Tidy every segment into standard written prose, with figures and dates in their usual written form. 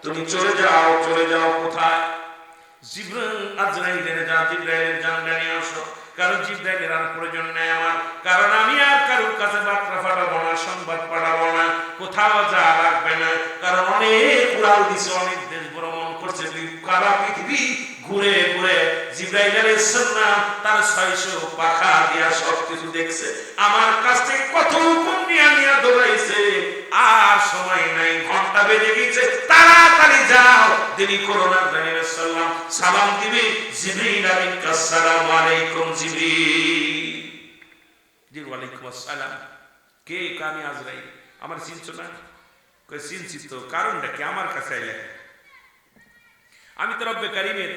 তুমি চলে যাও কোথায়? জিবরাইল আজরাইলের জিবরাইলের জানলা নিয়ে আসো। কারণ জিবরাইলের আর প্রয়োজন নেই আমার, কারণ আমি আর কারোর কাছে বার্তা পাঠাবো না, সংবাদ পাঠাবো না, কোথাও যা লাগবে না। কারণ অনেক উড়াল দিছে, অনেক দেশ ভ্রমণ করছে, সারা পৃথিবী ঘুরে ঘুরে জিবরাইল আলাইহিস সালাম তার 600 পাখা দিয়া সবকিছু দেখছে। আমার কাছ থেকে কত হুকুম নিয়ে দৌড়াইছে, আর সময় নাই, ঘন্টা বেজে গেছে, তাড়াতাড়ি যাও, দেরি করো না। সালাম সালাম দিবে জিবরিল আমিন, আসসালামু আলাইকুম জিবরিল। জি ওয়ালাইকুম আসসালাম। কে? আমি আজরাইল। আমার চিনছো না? কই চিনছি তো, কারণটা কি? আমার কাছে আইলে আমি তো রব্বে কারীমের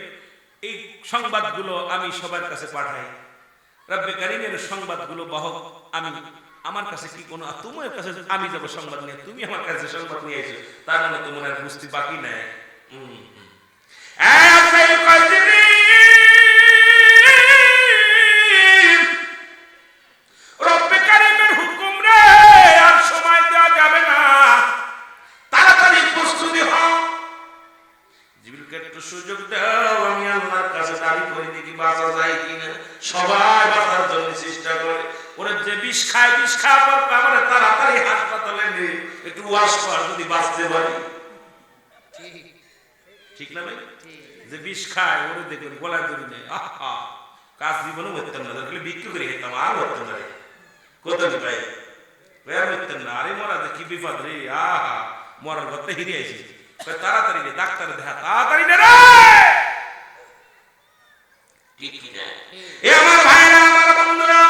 এই সংবাদগুলো আমি সবার কাছে পাঠাই। রব্বে কারীমের সংবাদগুলো বাহক আমি। আমার কাছে কি কোনো, তোমার কাছে আমি যাব সংবাদ নিয়ে, তুমি আমার কাছে সংবাদ নিয়ে এসো, তার মানে তোমার আর বুঝতে বাকি নাই। রব্বে কারীমের হুকুম রে, আর সময় দেওয়া যাবে না, তাড়াতাড়ি প্রস্তুতি হও। জিবরিলকে একটু সুযোগ দাও, আমি আল্লাহর কাছে দাবি করি দেখি বাঁচা যায় কিনা। সবাই বাঁচার জন্য চেষ্টা করে। ওরে যে বিষ খায়, বিষ খাওয়ার পর আমারে তাড়াতাড়ি হাসপাতালে নিয়ে একটু ওয়াশ কর, যদি বাঁচতে পারি। ঠিক না ভাই? যে বিষ খায় ওরে দেখবেন গলায় দড়ি নেই, আহা কাজ জীবনে মরতাম না, দেখলে বিক্রি করে খেতাম, আর মরতাম না। কত ভাই মরতাম না, আরে মরা যে কি বিপদ রে, আহা মরার ঘরতে হিরে আইছি, তাড়াতাড়ি রে ডাক্তার দেখা, তাড়াতাড়ি রে। ঠিক কি না? এ আমার ভাইরা, আমার বন্ধুরা,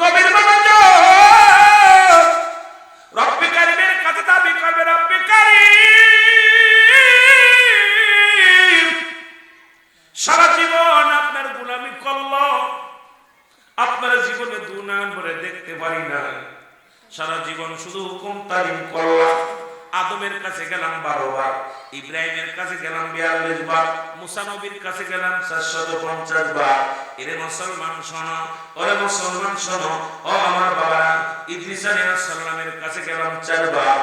গভীর মনোযোগ। রব্বে কারীমের কাছে দাবি করবে, রব্বে কারীম সারা জীবন আপনার গোলামি করলো, আপনার জীবনে দুনান ভরে দেখতে পারি না, সারা জীবন শুধু হুকুম তালিম করলাম। আদমের কাছে গেলাম 12 বার, ইব্রাহিমের কাছে গেলাম 42 বার, মুসা নবীর কাছে গেলাম 450 বার। এরে মুসলমান শোনো, ওরে মুসলমান শোনো, ও আমার বাবারা, ইদ্রিস আলাইহিস সালামের কাছে গেলাম 4 বার,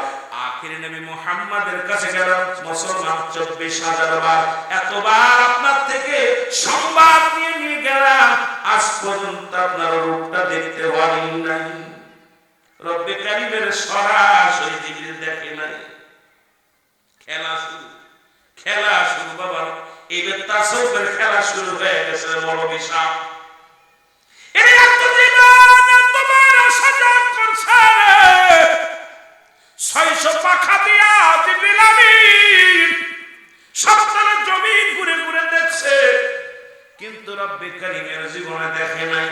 আখিরি নবী মুহাম্মাদের কাছে গেলাম মুসলমান 24,000 বার। এতবার আপনার থেকে সংবাদ নিয়ে গেলাম, আজ পর্যন্ত আপনার রূপটা দেখতে পারি নাই। রব্বে কারীমের সরাসরি জিবরিল দেখে নাই। খেলা শুরু বাবা, এবার তাসাউফের খেলা শুরু হয়ে গেছে। মৌলভী সাহেব এই আত্মজীবন তোমার সজাগ করছে, 600 পাখা দিয়া জিবরিল আমিন সপ্তাহে জমিন ঘুরে ঘুরে দেখছে, কিন্তু রব্বে কারীমের জীবনে দেখে নাই।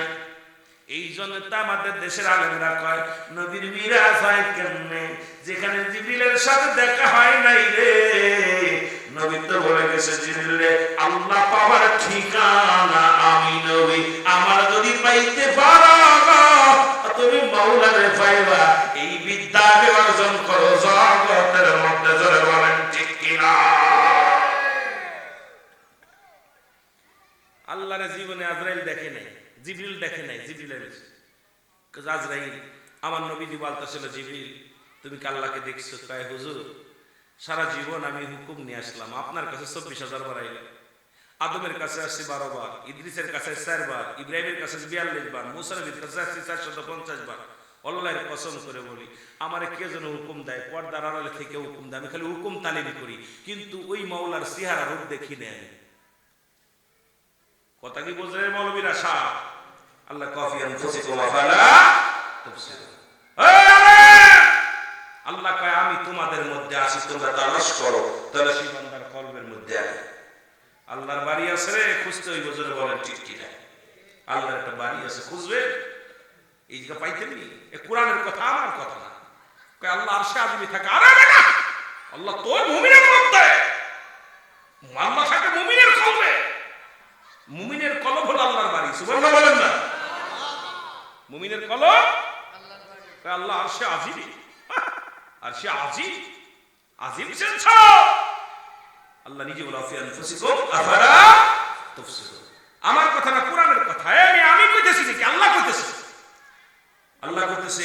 এই জন্য তো আমাদের দেশের আলেমরা কয় নবীর মিরাজ হয় কেমনে, যেখানে জিবরিলের সাথে দেখা হয় নাই রে। নবী তো বলে গেছে জিবরিলে, আল্লাহ পাওয়ার ঠিকানা আমি নবী, আমার যদি পাইতে পারো তুমি মাওলারে পাইবা। এই বিদ্যা অর্জন করো জগতের মধ্যে, জোরে বলেন ঠিক কিনা? আল্লাহর জীবনে আজরাইল দেখে নাই, জিবরিল দেখে নাই। জিবরিল আজরাইল আমার নবীজি বলতেছিল, জিবরিল তুমি কি আল্লাহকে দেখছো? কয় হুজুর সারা জীবন আমি হুকুম নিয়ে আসলাম, আপনার কাছে 24,000 বার আইলাম, আদমের কাছে আসছি 12 বার, ইদ্রিসের কাছে 4 বার, ইব্রাহিমের কাছে 42 বার, মুসা নবীর কাছে আসছি 450 বার। আল্লাহর কসম করে বলি, আমারে কে যেন হুকুম দেয়, পর্দার আড়ালে থেকে হুকুম দেয়, আমি খালি হুকুম তালিম করি, কিন্তু ওই মাওলার চেহারা রূপ দেখি না। কথা কি বুঝলেন মৌলবীরা? সাহ আল্লাহ কফি আনফুসিকুম আফালা তুবসিরুন। আল্লাহ কয় আমি তোমাদের মধ্যে আছি, তোমরা তালাশ করো, তালাশি বান্দার কলবের মধ্যে আছে। আল্লাহর বাড়ি আছে রে, খুঁজতে হইব, জোরে বলেন ঠিক কি না? আল্লাহর একটা বাড়ি আছে, খুঁজবে। এই যে পাইতেন নি, এ কোরআনের কথা, আমার কথা না। কয় আল্লাহ আরশে আজিমে থাকে। আরে বেটা, আল্লাহ তোর মুমিনের মধ্যে, আল্লাহ থাকে মুমিনের কলবে। মুমিনের কলব হলো আল্লাহর বাড়ি, সুবহানাল্লাহ বলেন না? মুমিনের কলব আল্লাহর বাড়ি। আল্লাহ আরশে আজিম, আরশে আজিম, আজিম সেনছ। আল্লাহ নিজে বলে আফি আনফুসিকুম আফালা তুবসিরুন। আমার কথা না, কোরআনের কথা। আমি কইতেছি নাকি? আল্লাহ কইতেছে। আল্লাহ কইতেছে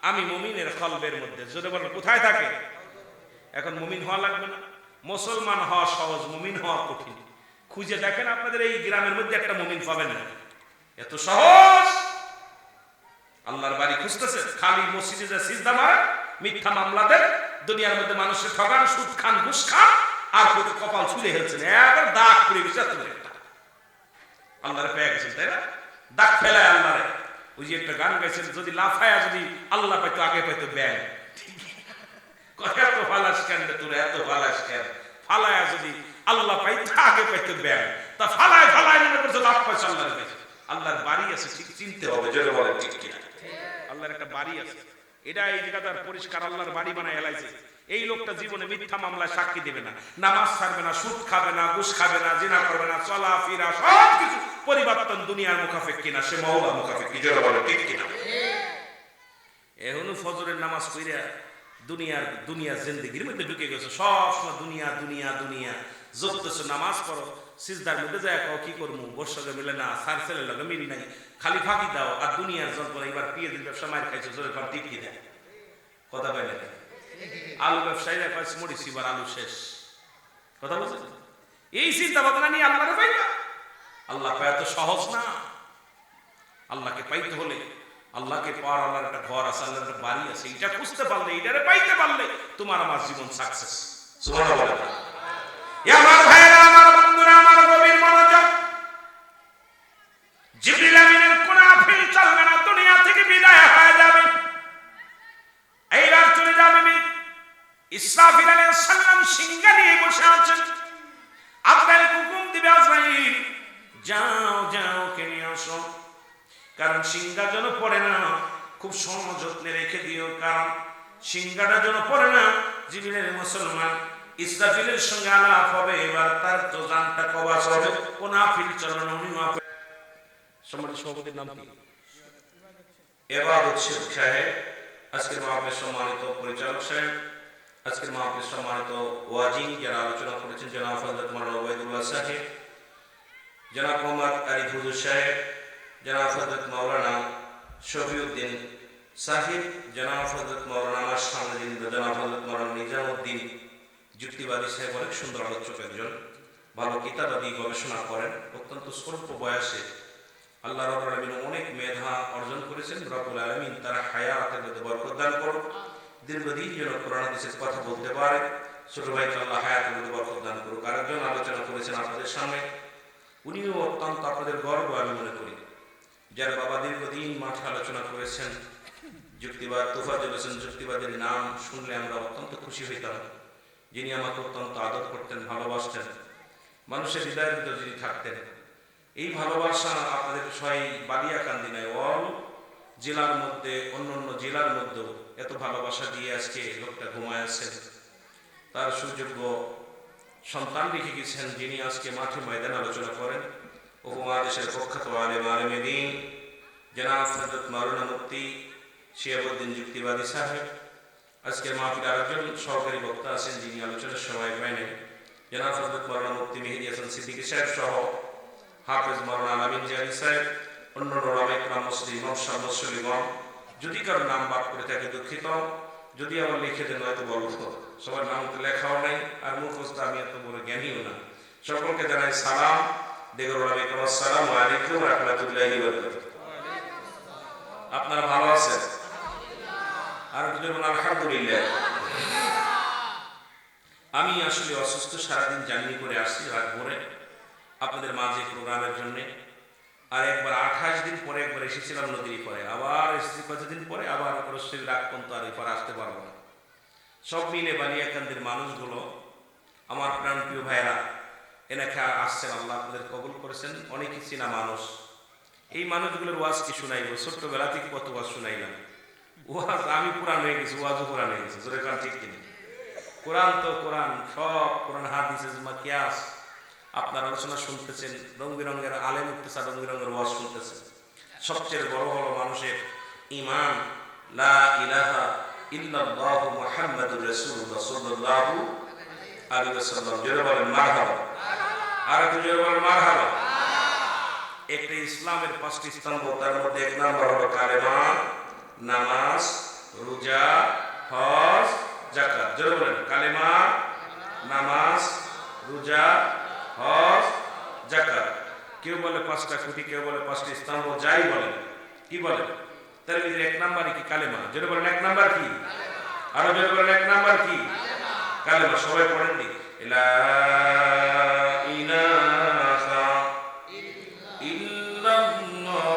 আমি মুমিনের কলবের মধ্যে। যদি বলেন কোথায় থাকে? এখন মুমিন হওয়া লাগবে না? মুসলমান হওয়া সহজ, মুমিন হওয়া কঠিন। খুঁজে দেখেন আপনাদের এই গ্রামের মধ্যে একটা মুমিন পাবেন না, এত সহজ। আল্লাহর বাড়ি খুঁজতেছে, খালি মসজিদে যে সিজদা মারেন, মিথ্যা মামলা দেন, দুনিয়ার মধ্যে মানুষের ঠগান, সুদ খান, ঘুষ খান, আর কত কপাল ছুঁড়ে ফেলছেন, একবার দাগ পড়ে গেছে। আল্লাহরে পেয়ে গেছেন, তাই না? দাগ ফেলায় আল্লাহরে। ওই যে একটা গান গাইছেন, যদি লাফায়া যদি আল্লাহ পাইতো আগে পাইতো ব্যাগ। এত ফালাস কেন তোর, এত ফালাস কেন? ফালায়া যদি আল্লাহ পাইতো আগে পাইতো ব্যাগ, তা ফালায় ফালায় মনে করছে লাভ পাইছে আল্লাহর কাছে। আল্লাহর বাড়ি আছে, ঠিক চিনতে হবে, জোরে বলে ঠিক কিনা? আল্লাহর একটা বাড়ি আছে, এটা এই জায়গাটার পরিষ্কার আল্লাহর বাড়ি বানায় এলাইছে। এই লোকটা জীবনে মিথ্যা মামলায় সাক্ষী দেবে না, নামাজ ছাড়বে না, সুদ খাবে না, ঘুষ খাবে না, জিনা করবে না, চলা ফিরা সব কিছু পরিবর্তন দুনিয়ার মুখাফেক কিনা, সে মাওলা মুখাফেক কি, জোরে বলে ঠিক কিনা? এখনো ফজরের নামাজ পড়িয়া দুনিয়ার জিন্দেগির মধ্যে ঢুকে গেছে, সব সময় দুনিয়া দুনিয়া দুনিয়া জপতেছো। নামাজ পড়ো, সিজদার মধ্যে যায় কও কি করবো, বর্ষকে মিলে না, সার ছেলের লগে মিল নাই, খালি ফাঁকি দাও আর দুনিয়ার যন্ত্রণা। এবার পিয়ে দিন ব্যবসা মার খাইছো, জোরে কর ঠিক কিনা? কথা বলে আলু ব্যবসায়ীরা কয়েছে মরিছি, এবার আলু শেষ। কথা বলছে, এই চিন্তা ভাবনা নিয়ে আল্লাহরে পাইবা? আল্লাহ পাওয়া তো সহজ না। আল্লাহকে পাইতে হলে, আল্লাহকে পাওয়ার আল্লাহর একটা ঘর আছে, আল্লাহর একটা বাড়ি আছে, এটা খুঁজতে পারলে, এটারে পাইতে পারলে তোমার আমার জীবন সাকসেস। সুবহানাল্লাহ। আমার ভাইরা, আমার বন্ধুরা, আমার গভীর মনোযোগ। জিবরিল আমিনের কোন আফিল চলবে না, দুনিয়া থেকে বিদায় হয়ে যাবে। এইবার চলে যাবে ইসরাফিল আলাইহিস সালাম, সিংহা নিয়ে বসে আছেন। আজরাইল হুকুম দিবে, আজরাইল যাও যাও কে নিয়ে আসো। কারণ সিংহা যেন পড়ে না, খুব সযত্নে রেখে দিও, কারণ সিংহাটা যেন পড়ে না। জিবরিলের মুসলমান ইসরাফিলের সঙ্গে আলাপ হবে, এবার তার তো জানটা কবাস হবে। কোন আফিল চলবে, উনি সম্মানিত সভাপতির নাম কি? এবাদত শেখ সাহেব। আজকের মাহফিলের সম্মানিত পরিচালক সাহেব, আজকের মাহফিলের সম্মানিত ওয়াজিন যারা আলোচনা করেছেন, জনাব হযরত মাওলানা ওবাইদুল্লাহ সাহেব, জনাব মোহাম্মদ আরিফ হুজুর সাহেব, জনাব হযরত মাওলানা শফিউদ্দিন সাহেব, জনাব হযরত মাওলানা আমার সামনে জনাব হযরত মাওলানা নিজামউদ্দিন যুক্তিবাদী সাহেব, অনেক সুন্দর আলোচক, একজন ভালো কিতাবাদি গবেষণা করেন, অত্যন্ত স্বল্প বয়সে আল্লাহ রাব্বুল আলামিন অনেক মেধা অর্জন করেছেন। রব্বুল আলামিন তার হায়াতের মধ্যে বরকত দান করুন, দীর্ঘদিন যেন কোরআন হাদিসের কথা বলতে পারে। ছোট ভাইকে আল্লাহ হায়াতের মধ্যে বরকত দান করুক। আরেকজন আলোচনা করেছেন আপনাদের সামনে, উনিও অত্যন্ত আপনাদের গর্ব আমি মনে করি, যার বাবা দীর্ঘদিন মাঠে আলোচনা করেছেন। যুক্তিবাদ তোফাজ্জল হোসেন যুক্তিবাদের নাম শুনলে আমরা অত্যন্ত খুশি হইতাম, যিনি আমাকে অত্যন্ত আদর করতেন, ভালোবাসতেন, মানুষের হৃদয়ের ভিতরে যিনি থাকতেন। এই ভালোবাসা আপনাদের সবাই বালিয়াকান্দি নয়, অল জেলার মধ্যে, অন্য অন্য জেলার মধ্যেও এত ভালোবাসা দিয়ে আজকে লোকটা ঘুমায় আছেন। তার সুযোগ্য সন্তান রেখে গেছেন, যিনি আজকে মাঠে ময়দানে আলোচনা করেন। উপমহাদেশের প্রখ্যাত আলেম আলেমে দ্বীন জনাব হযরত মাওলানা মুফতি শিহাবুদ্দিন যুক্তিবাদী সাহেব। আজকের মাহফিলে আরেকজন সহকারী বক্তা আছেন, যিনি আলোচনার সময় পাইলেন, জনাব হযরত মাওলানা মুফতি মেহেদী হাসান সিদ্দিকী সাহেব সহ হাফেজ মাওলানা আলামিন জিয়াদি সাহেব, অন্য ওলামায়ে কেরাম, মুসলিম মুসলিম। যদি কারো নাম বাদ করে থাকে দুঃখিত, যদি আমার লিখে দেন হয়তো বলবো। সবার নাম তো লেখাও নাই, আর মুখস্থ আমি এত বড় জ্ঞানীও না। সকলকে জানাই সালাম, দেগর ওলামায়ে কেরাম, আসসালামু আলাইকুম ওয়া রাহমাতুল্লাহি ওয়া বারাকাতুহু। আপনারা ভালো আছেন? আর একটু বলুন আলহামদুলিল্লাহ। আমি আসলে অসুস্থ, সারাদিন জার্নি করে আসছি রাত ভোরে আপনাদের মাঝে প্রোগ্রামের জন্য। আর একবার 28 দিন পরে একবার এসেছিলাম নদীর পরে, আবার এসেছি কতদিন পরে, আবার অবশ্যই রাগ পর্যন্ত আর এরপর আসতে পারবো না। সব মিলে বালিয়াকান্দির মানুষগুলো, আমার প্রাণপ্রিয় ভাইয়েরা, এনাকে আসছেন, আল্লাহ আপনাদের কবুল করেছেন। অনেকই চেনা মানুষ, এই মানুষগুলোর ওয়াজ কি শুনাইব? ছোট্টবেলা থেকে কত ওয়াজ শুনাইলাম। ওয়াজ আমি পুরান হয়ে গেছি, ওয়াজও পুরান হয়ে গেছে, জোরে কারণ ঠিক কিনা? কোরআন তো কোরআন, সব কোরআন, হাদিস, ইজমা, কিয়াস আপনার আলোচনা শুনতেছেন, রং বেরঙের আলেম উঠতেছে, রং বেরঙের ওয়াজ শুনতেছেন। সবচেয়ে বড় হলো মানুষের ঈমান, লা ইলাহা ইল্লাল্লাহু মুহাম্মাদুর রাসূলুল্লাহ সাল্লাল্লাহু আলাইহি ওয়াসাল্লাম। জোরে বলেন মারহাবা। আর একটু জোরে বলেন মারহাবা। একটা ইসলামের 5টি স্তম্ভ, তার মধ্যে 1 নম্বর হলো কালেমা, নামাজ, রোজা, হজ, যাকাত। জোরে বলেন কালেমা, রোজা, হজ, যাকাত। কেউ বলে 5টা খুঁটি, কেউ বলে 5টি স্তম্ভ, যাই বলেন। কি বলেন? তার ভিতরে 1 নাম্বারই কি? কালেমা। যেটা বলেন 1 নাম্বার কি? আরো যেটা বলেন 1 নাম্বার কি? কালেমা। সবাই পড়েননি? লা ইলাহা ইল্লাল্লাহু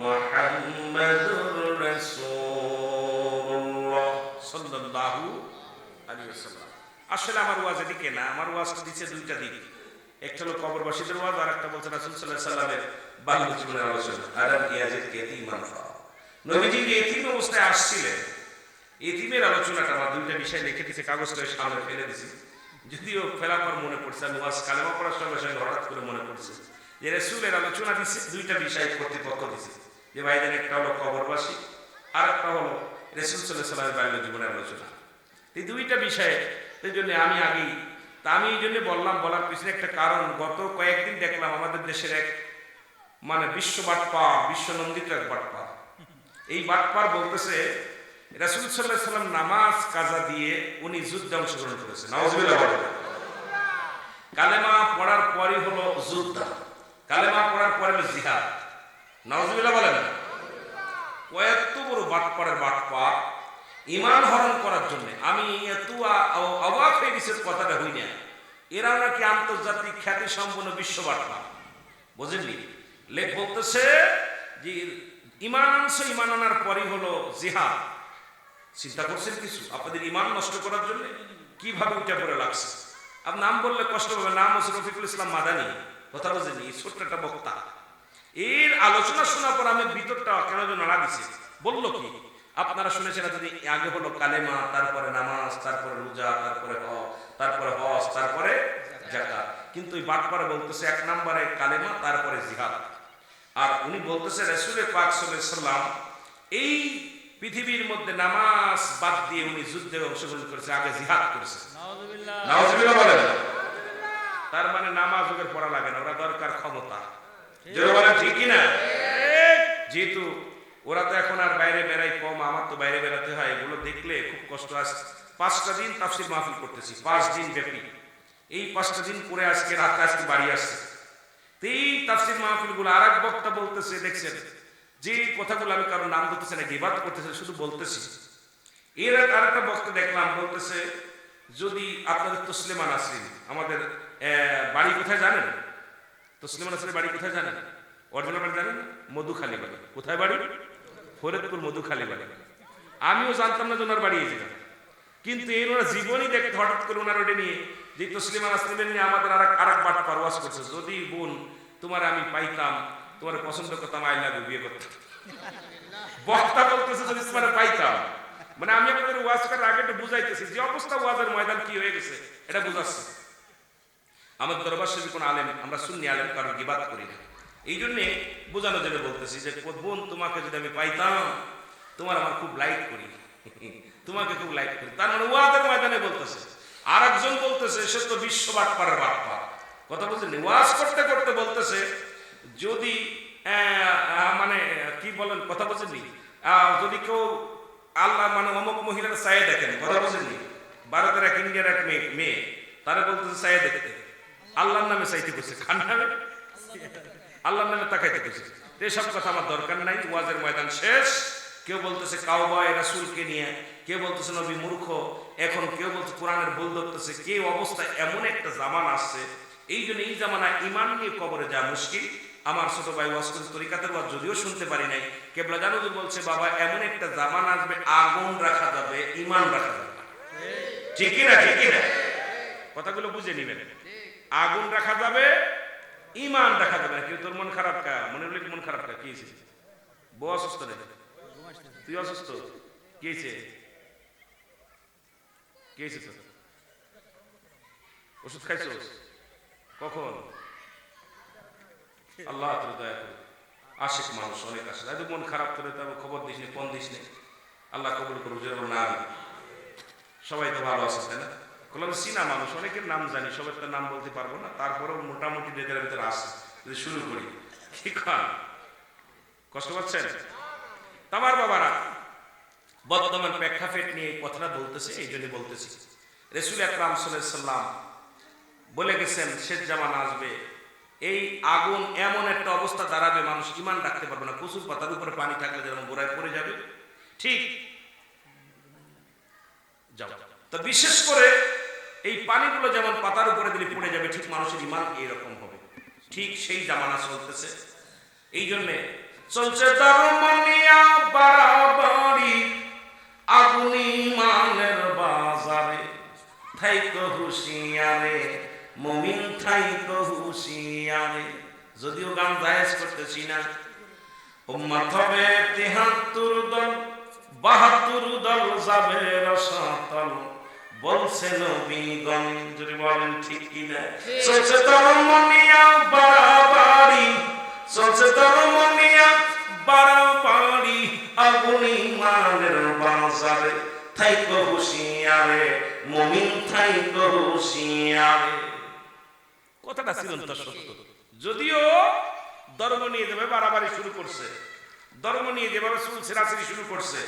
মুহাম্মাদুর রাসূলুল্লাহ সাল্লাল্লাহু আলাইহি ওয়াসাল্লাম। আসলে আমার ওয়াজ এদিকে না, আমার ওয়াজটা দিচ্ছে 2টা দিক। একটা হলো কবরবাসীদের ওয়াজ, আর একটা বলছে রাসূল সাল্লাল্লাহু আলাইহি ওয়াসাল্লামের বাল্য জীবনের আলোচনা। আলাম ইয়াজিদ ইয়াতীমান ফা। নবীজি এতিম অবস্থায় আসছিলেন, এতিমের আলোচনাটা আমার 2টা বিষয় লিখে দিয়েছে, কাগজটা সামনে ফেলে দিয়েছি। যদিও ফেলার পর মনে পড়ছে, আমি ওয়াজ কালেমা পড়ার সঙ্গে সঙ্গে হঠাৎ করে মনে পড়ছে যে রাসূলের আলোচনা দিচ্ছে 2টা বিষয় কর্তৃপক্ষ দিচ্ছে, যে ভাইদের একটা হলো কবরবাসী, আর একটা হলো রাসূল সাল্লাল্লাহু আলাইহি ওয়াসাল্লামের বাল্য জীবনের আলোচনা। এই 2টা বিষয়ে এই জন্য আমি আগেই আমি এই জন্য বললাম, বলার পিছনে একটা কারণ, গত কয়েকদিন দেখলাম আমাদের দেশের এক মানে বিশ্ব বাটপার, বিশ্ব নন্দিত এক বাটপার। এই বাটপার বলতেছে রাসূল সাল্লাল্লাহু আলাইহি ওয়াসাল্লাম নামাজ কাজা দিয়ে উনি যুদ্ধে অংশগ্রহণ করেছেন। নাউযুবিল্লাহ বলেন। কালেমা পড়ার পরই হলো যুদ্ধ, কালেমা পড়ার পরে হলো জিহাদ। নাউযুবিল্লাহ বলেন। এত বড় বাটপারের বাটপার ঈমান হরণ করার জন্য আমি এত অবাক হয়ে গেছি, কথাটা হই না। এরা নাকি আন্তর্জাতিক খ্যাতি সম্পন্ন বিশ্ব বাটপার, বুঝেননি? লেখ বলতেছে যে ঈমান আনছে, ঈমান আনার পরই হলো জিহাদ। চিন্তা করছেন কিছু আপনাদের ঈমান নষ্ট করার জন্য কিভাবে উঠে পড়ে লাগছে? আপনার নাম বললে কষ্ট হবে, নাম হচ্ছে রফিকুল ইসলাম মাদানী। কথা বুঝেনি? ছোট্ট একটা বক্তা। এর আলোচনা শোনার পর আমি ভিতরটা কেন যেন নাড়া দিছি। বললো কি? আপনারা শুনেছেন যদি আগে হলো কালেমা, তারপরে নামাজ, তারপরে রোজা, তারপরে হজ, তারপরে যাকাত। কিন্তু ওই বাটপারে বলতেছে 1 নম্বরে কালেমা, তারপরে জিহাদ। আর উনি বলতেছে রাসূল পাক সাল্লাল্লাহু আলাইহি ওয়াসাল্লাম এই পৃথিবীর মধ্যে নামাজ বাদ দিয়ে উনি যুদ্ধে অংশগ্রহণ করেছে, আগে জিহাদ করেছে। নাউযুবিল্লাহ। নাউযুবিল্লাহ বলেন। তার মানে নামাজ ওদের পড়া লাগে না, ওরা দরকার ক্ষমতা। যারা বলেন ঠিক কি না? যেহেতু ওরা তো এখন আর বাইরে বেড়াই কম, আমার তো বাইরে বেড়াতে হয়, এগুলো দেখলে খুব কষ্ট আসে। 5টা দিন তাফসীর মাহফিল করতেছি, 5 দিন ব্যাপী। এই 5টা দিন করে আজকে রাতে আজকে বাড়ি আসছে। এই তাফসীর মাহফিলগুলো আর এক বক্তা বলতেছে, দেখছেন যে কথাগুলো আমি কারণ নাম ধরতেছে না, গীবাত করতেছে, শুধু বলতেছি। এর আরেকটা বক্তা দেখলাম বলতেছে যদি আপনাদের তসলিমা নাসরিন, আমাদের বাড়ি কোথায় জানেন? তসলিমা নাসরিনের বাড়ি কোথায় জানেন? অরিজিনাল বাড়ি জানেন? মধুখালী বাড়ি। কোথায় বাড়ি? ফরিদপুর মধুখালী বাড়ি। আমিও জানতাম না যে ওনার বাড়ি এই জায়গা, কিন্তু এই ওনার জীবনই দেখতে হঠাৎ করে ওনার ওটা নিয়ে যে তসলিমা নাসরিনের নিয়ে আমাদের আরেক বাট পারওয়াজ করছে, যদি বোন তোমার আমি পাইতাম, তোমার পছন্দ করতাম, আই লাভ ইউ, বিয়ে করতাম। বক্তা বলতেছে যদি তোমার পাইতাম, মানে আমি আপনাদের ওয়াজ করার আগে একটু বুঝাইতেছি যে অবস্থা ওয়াজের ময়দান কি হয়ে গেছে এটা বুঝাচ্ছি। আমার দরবার শরীফ কোন আলেম, আমরা সুন্নি আলেম কারণ গীবাত করি না, এই জন্যে বোঝানোর জন্য বলতেছি যে বোন তোমাকে যদি আমি পাইতাম, তোমার আমার খুব লাইক করি, তোমাকে খুব লাইক করি। তার মানে ওয়াজের ময়দানে বলতেছে। আর একজন বলতেছে সে তো বিশ্ব বাটপারের বাটপার, কথা বলছেন। ওয়াজ করতে করতে বলতেছে যদি মানে কি বলেন, কথা বলছেন নি, যদি কেউ আল্লাহ মানে অমুক মহিলার চায়ে দেখেন, কথা বলছেন নি, ভারতের এক ইন্ডিয়ার এক মেয়ে, তারা বলতেছে চায়ে দেখতে, আল্লাহর নামে চাইতে করছে, খান নামে আল্লাহর নামে তাকাইতে করছে। এসব কথা আমার দরকার নাই, ওয়াজের ময়দান শেষ। কেউ বলতেছে কাওবায়ে রাসূলকে নিয়ে, কেউ বলতেছে নবী মূর্খ, এখন কেউ বলছে কোরআনের ভুল ধরতেছে। কেউ অবস্থায় এমন একটা জামানা আসছে, এই জন্য এই জামানা ইমান নিয়ে কবরে যাওয়া মুশকিল। আমার ছোট ভাই ওয়াজ করে তরিকাতের ওয়াজ যদিও শুনতে পারি নাই, কেবলা জানো যে বলছে বাবা এমন একটা জামানা আসবে আগুন রাখা যাবে, ইমান রাখা যাবে না। ঠিক কি না? ঠিক কি না? কথাগুলো বুঝে নিবেন। আগুন রাখা যাবে, ইমান রাখা যাবে না। কেউ তোর মন খারাপ কা, মনে হলে মন খারাপ কা, কি হয়েছে? বউ অসুস্থ নেই, তুই অসুস্থ, কি হয়েছে? কি হয়েছে তোর? ওষুধ খাইছোস? কখন? আল্লাহ তোর দয়া করে। আশিক মানুষ অনেক আসে, তাই তো মন খারাপ করে তার খবর দিস নি, ফোন দিস নি। আল্লাহ কবুল করুক। যেরকম না সবাই তো ভালো আছে, তাই না? বললাম সিনা মানুষ, অনেকের নাম জানি, সবাই তার নাম বলতে পারবো না, তারপরেও মোটামুটি নিজের ভিতরে আসে। যদি শুরু করি, কি খান কষ্ট পাচ্ছেন? আমার বাবারা বর্তমান প্রেক্ষাপট নিয়ে এই কথাটা বলতেছে, এই জন্য বলতেছি। রাসূল আকরাম সাল্লাল্লাহু আলাইহি ওয়াসাল্লাম বলে গেছেন শেষ জামানা আসবে, এই আগুন এমন একটা অবস্থা দাঁড়াবে মানুষ ইমান রাখতে পারবে না। কচুর পাতার উপরে পানি থাকলে যেমন গোড়ায় পড়ে যাবে, ঠিক যাও। তো বিশেষ করে এই পানিগুলো যেমন পাতার উপরে দিলে পড়ে যাবে, ঠিক মানুষের ইমান এইরকম হবে। ঠিক সেই জামানা চলতেছে। এই জন্যে চলছে ধর্ম নিয়া বাড়াবাড়ি, আগুন ইমানের বাজারে, থাইকো হুঁশিয়ারে মুমিন থাইকো হুঁশিয়ারে। যদিও গান জায়েজ করতেছি না, উম্মত হবে ৭৩ দল, ৭২ দল যাবে রসাতল, বলছে নবীগণ। যদি বলেন ঠিক কিনা? চলছে ধর্ম নিয়া বাড়াবাড়ি, চলছে ধর্ম নিয়া বাড়াবাড়ি, আগুন ইমানের বাজারে, থাইকো হুঁশিয়ারে মুমিন থাইকো হুঁশিয়ারে। কথাটা চিরন্তন সত্য। যদিও ধর্ম নিয়ে যেভাবে বাড়াবাড়ি শুরু করছে, ধর্ম নিয়ে যেভাবে চুল ছেঁড়াছিড়ি শুরু করছে,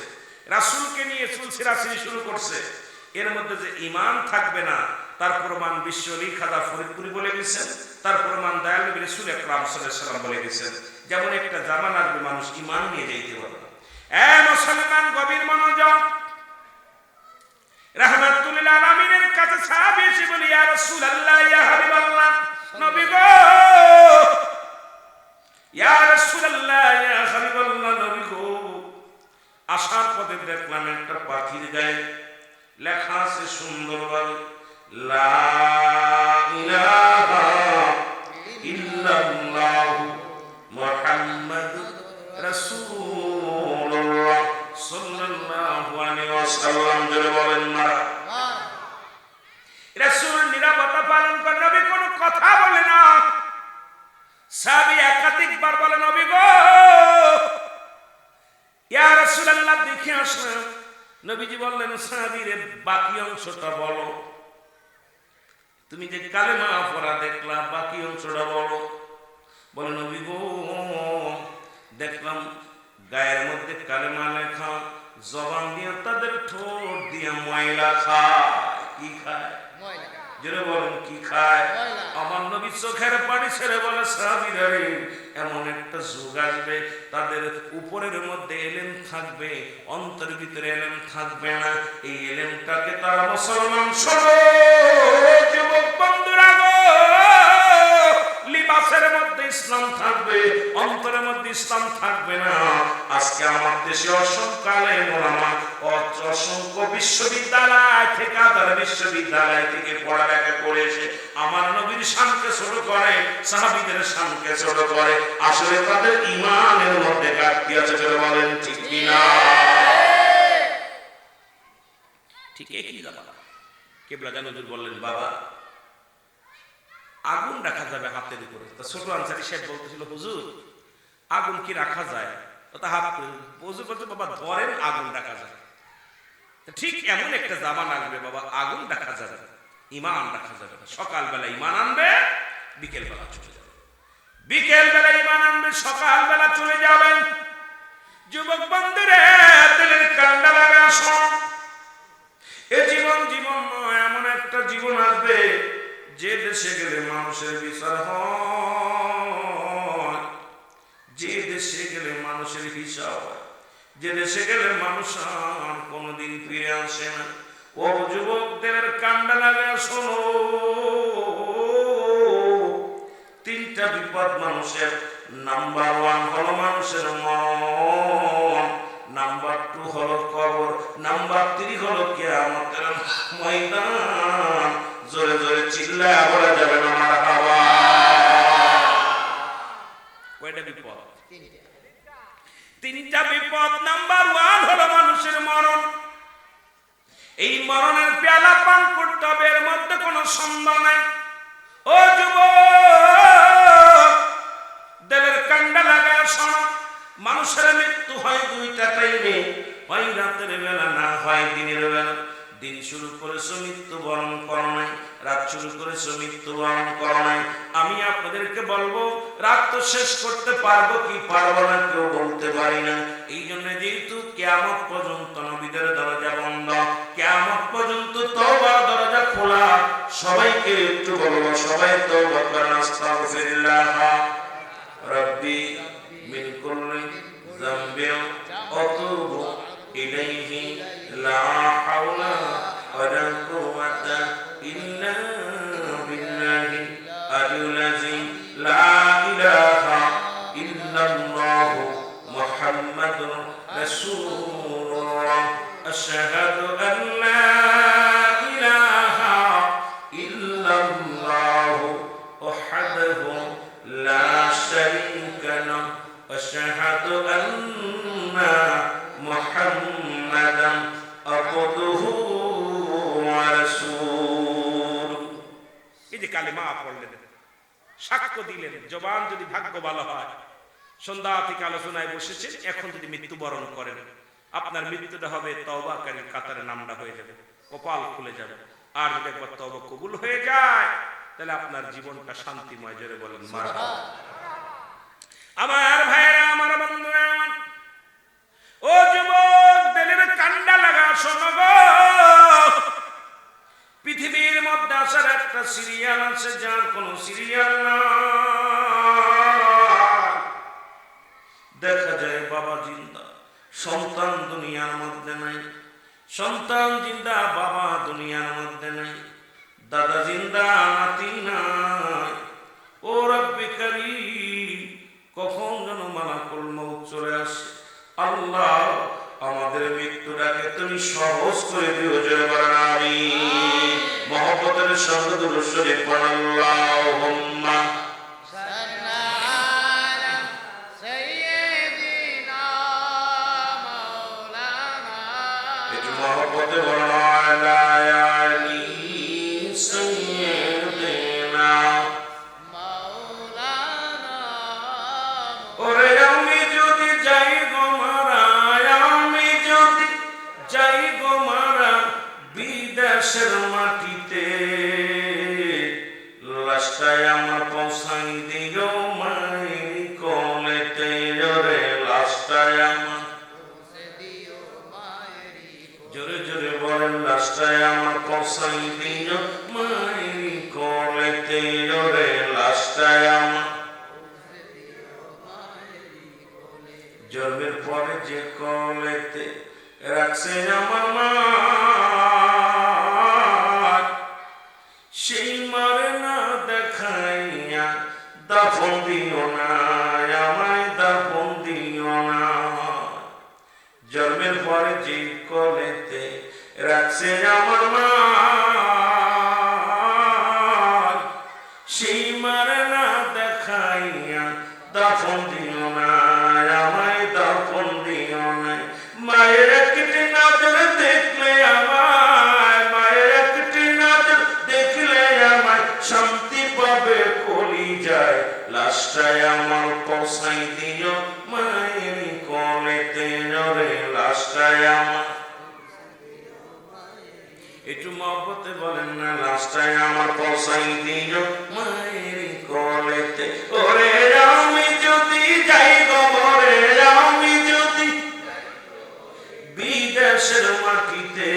রাসূলকে নিয়ে চুল ছেঁড়াছিড়ি শুরু করছে, এর মধ্যে যে ঈমান থাকবে না তার প্রমাণ বিশ্ব আলী খাজা ফরিদপুরি বলে গেছেন, তার প্রমাণ দয়াল নবী রাসূল আকরাম সাল্লাল্লাহু আলাইহি ওয়াসাল্লাম বলে গেছেন। যেমন একটা জামান আসবে মানুষ ঈমান নিয়ে যাইতে পারবে না। মুসলমান গভীর মনোযোগ। রাহমাতুল লিল আলামিনের কাছে সাহাবী এসে বলে, ইয়া রাসূলুল্লাহ, ইয়া হাবিবাল্লাহ, নবী গো, ইয়া রাসূলুল্লাহ, ইয়া হাবিবাল্লাহ, নবী গো, আসার পথে দেখলাম একটা পাখির গায়ে লেখা আছে সুন্দরভাবে, লা ইলাহা ইল্লাল্লাহ মুহাম্মাদুর রাসূলুল্লাহ সাল্লাল্লাহু আলাইহি ওয়াসাল্লাম। জোরে বলেন না। রাসূল নিরাপত্তা পালন করে, নবী কোনো কথা বলে না। সাহাবী একাধিকবার বলে, নবী গো, ইয়া রাসূলুল্লাহ, দেখে আসলাম। নবীজি বললেন, সাহাবীরে বাকি অংশটা বলো, তুমি যে কালেমা পড়া দেখলা বাকি অংশটা বলো। বলে, নবী গো, দেখলাম গায়ের মধ্যে কালেমা লেখা, জবান দিয়ে তাদের ঠোঁট দিয়ে ময়লা খায়। কি খায়? জোরে বলেন, কি খায়? আমার নবী চোখের পানি ছেড়ে বলে, সাহাবীরা রে, এমন একটা যুগ আসবে তাদের উপরের মধ্যে এলেম থাকবে, অন্তরের ভিতরে এলেম থাকবে না। এই এলেমটাকে তারা মুসলমান, শোনো যুবক বন্ধুরা গো, লিবাসের মধ্যে ইসলাম থাকবে, অন্তরের মধ্যে ইসলাম থাকবে না। আজকে আমার দেশে অসংখ্য আলেম ওলামা, অসংখ্য বিশ্ববিদ্যালয় থেকে, আদালত বিশ্ববিদ্যালয় থেকে পড়ালেখা করে এসে আমার নবীর শানকে ছোট করে, সাহাবীদের শানকে ছোট করে। আসলে তাদের ঈমানের মধ্যে ঘাটতি আছে। জোরে বলেন ঠিক কিনা? ঠিক একই কথা। কিবলা জান হুজুর বললেন, বাবা আগুন রাখা যাবে হাতের উপরে। তা ছোট আনসারী সাহেব বলতেছিল, হুজুর আগুন কি রাখা যায়? তা হাত হুজুর বলতে, বাবা ধরেন আগুন রাখা যায়। ঠিক এমন একটা জামানা আসবে বাবা, আগুন রাখা যাবে, ঈমান রাখা যাবে না। সকালবেলা ঈমান আনবে, বিকেল বেলা চলে যাবে, বিকেল বেলা ঈমান আনবে, সকাল বেলা চলে যাবেন। যুবক বন্ধুরে, দিলের কান্ডা লাগা শোন, এ জীবন জীবন নয়, এমন একটা জীবন আসবে যে দেশে গেলে মানুষের বিচার হয়, যে দেশে গেলে মানুষের হিসাব হয়, যে দেশে গেলে মানুষ আর কোনদিন ফিরে আসে না। ও যুবকদের কান্ডা লাগে, শোনো, তিনটা বিপদ মানুষের। নাম্বার 1 হলো মানুষের মরণ, নাম্বার 2 হলো কবর, নাম্বার 3 হলো কিয়ামতের ময়দান। জোরে জোরে চিল্লায়া বলা যাবে না মারহাবা। কয়টা বিপদ? তিনটা বিপদ। নাম্বার 1 হলো মানুষের মরণ। এই মরণের পেয়ালা পান করতে হবে, এর মধ্যে কোনো সন্দেহ নাই। ও যুবক, দেলের কান্ডা লাগায় শোনো, মানুষের মৃত্যু হয় 2টা টাইমে, হয় রাতের বেলা, না হয় দিনের বেলা। দিন শুরু করেছো, মৃত্যুবরণ করো নাই, রাত শুরু করেছো, মৃত্যুবরণ করো নাই। আমি আপনাদেরকে বলবো, রাত তো শেষ করতে পারবো কি পারবো না কেউ বলতে পারি না। এই জন্য যেহেতু কিয়ামত পর্যন্ত নবীদের দরজা বন্ধ, কিয়ামত পর্যন্ত তওবার দরজা খোলা, সবাইকে একটু বলবো, সবাই তওবা করেন, আস্তাগফিরুল্লাহ রাব্বি মিন কুল্লি যামবিন আতুবু ইলাইহি লা হাওলা ওয়ালা কুওয়াতা ইল্লা বিল্লাহি আলিয়্যিল আযীম লা ইলাহা ইল্লাল্লাহু মুহাম্মাদুর রাসূলুল্লাহ আশহাদু আন লা ইলাহা ইল্লাল্লাহু ওয়াহদাহু লা শারীকা লাহু আশহাদু আন্না মুহাম্মাদান আবদুহু ওয়া রাসূলুহু। এই যে কালিমা পড়লেন, সাক্ষ্য দিলেন, জবান যদি ভাগ্য ভালো হয়, সন্ধ্যা থেকে আলোচনায় বসেছেন, এখন যদি মৃত্যুবরণ করেন, আপনার মৃত্যুটা হবে তওবাকারীর কাতারে নামটা হয়ে যাবে, কপাল খুলে যাবে। আর যদি একবার তওবা কবুল হয়ে যায়, তাহলে আপনার জীবনটা শান্তিময়। জোরে বলেন মারহাবা। আমার ভাইরা, আমার বন্ধুরা, ও যুবক, দিলের কান্ডা লাগা শোনো গো, পৃথিবীর মধ্যে আসার একটা সিরিয়াল আছে, যার কোন সিরিয়াল না। দেখা যায় বাবা জিন্দা, সন্তান দুনিয়ার মধ্যে নাই, সন্তান জিন্দা, বাবা দুনিয়ার মধ্যে নাই, দাদা জিন্দা, নাতি নাই। ও রব্বে কারীম, কখন যেন মালাকুল মউত চলে আসে। আল্লাহ, আমাদের মৃত্যুটাকে তুমি সহজ করে দিও। জয় বলেন আমিন। মহব্বতের সঙ্গে দুরূদ শরীফ পড়ুন, আল্লাহুম্মা মহব্বতে বলুন, আলা আলি সাইয়্যিদিনা মাওলানা। ওরে আমি যদি যাই গো মারা, আমি যদি যাই গো মারা বিদেশের মাটিতে, লাশটাই আমার পৌঁছাই দিও মায়ের কোলেতে। রে লাশটাই আমার, জোরে জোরে বলেন, লাশটাই আমার পৌঁছাই দিও মায়ের কোলেতে। রে লাশটাই আমার, জন্মের পরে যে কোলেতে রাখছে আমার মা, সেই মারে না দেখাইয়া দাফন দিও না, আমায় দাফন দিও না। জন্মের পরে যে কোলেতে রাখছে আমার মা, সেই মারে না দেখাইয়া দাফন দিও না, আমায় দাফন দিও না। মায়ের একটি নজর দেখলে আমায়, মায়ের একটি নজর দেখলে আমায় শান্তি পাবে কলিজায়। লাশটাই আমার পৌঁছাই দিও মায়ের কোলেতে। রে লাশটাই আমার, একটু মহব্বতে বলেন না, লাশটাই আমার পৌঁছাই দিও মায়ের কোলেতে। ওরে আমি যদি যাই গো মরে, আমি যদি বিদেশের মাটিতে,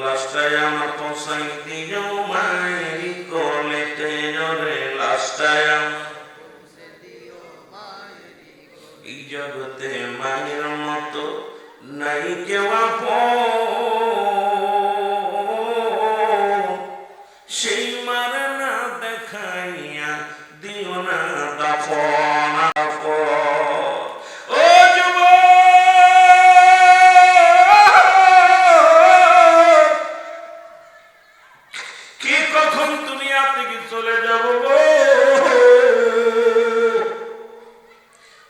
লাশটাই আমার পৌঁছাই দিও মায়ের কোলেতে। রে লাশটাই আমার, এই জগতে মায়ের মতো নাই কেউ আপন, সেই মারে না দেখাইয়া দিও না দাফন। ও যুবক, কি কখন দুনিয়া থেকে চলে যাব গো,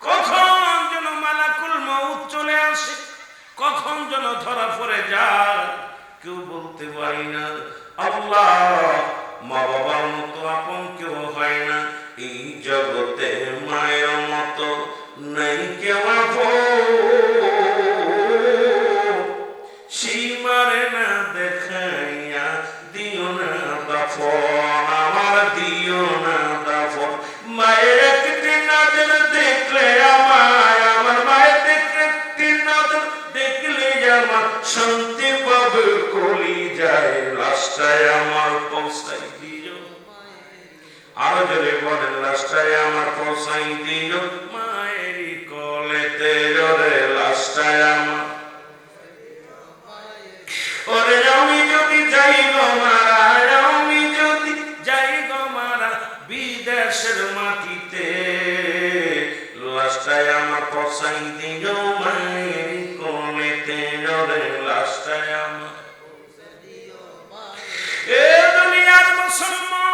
কখন যেন মালাকুল মউত চলে আসে, কখন যেন ধরা পড়ে যায়, কেউ বলতে পারি না। আল্লাহ, মা বাবার মতো আপন কেউ হয় না এই জগতে, মায়ের মতো নাই কেউ আপন, সেই মারে না দেখাইয়া দিও না দাফন, আমার দিও না দাফন। মায়ের একটি নজর দেখলে আমায়, আমার মায়ের একটি নজর দেখলে আমার শান্তি পাব সব কলি যায় লাশটায় আমার পৌঁছাই দিও আরো জোরে বলেন লাশটায় আমার পৌঁছাই দিও মায়ের কোলেতে রে লাশটায় আমার ওরে আমি যদি যাই গো মারা আমি যদি যাই গো মারা বিদেশের মাটিতে লাশটায় আমার পৌঁছাই দিও মায়ের কোলেতে রে লাশটায় আমার এ দুনিয়ার মুসলমান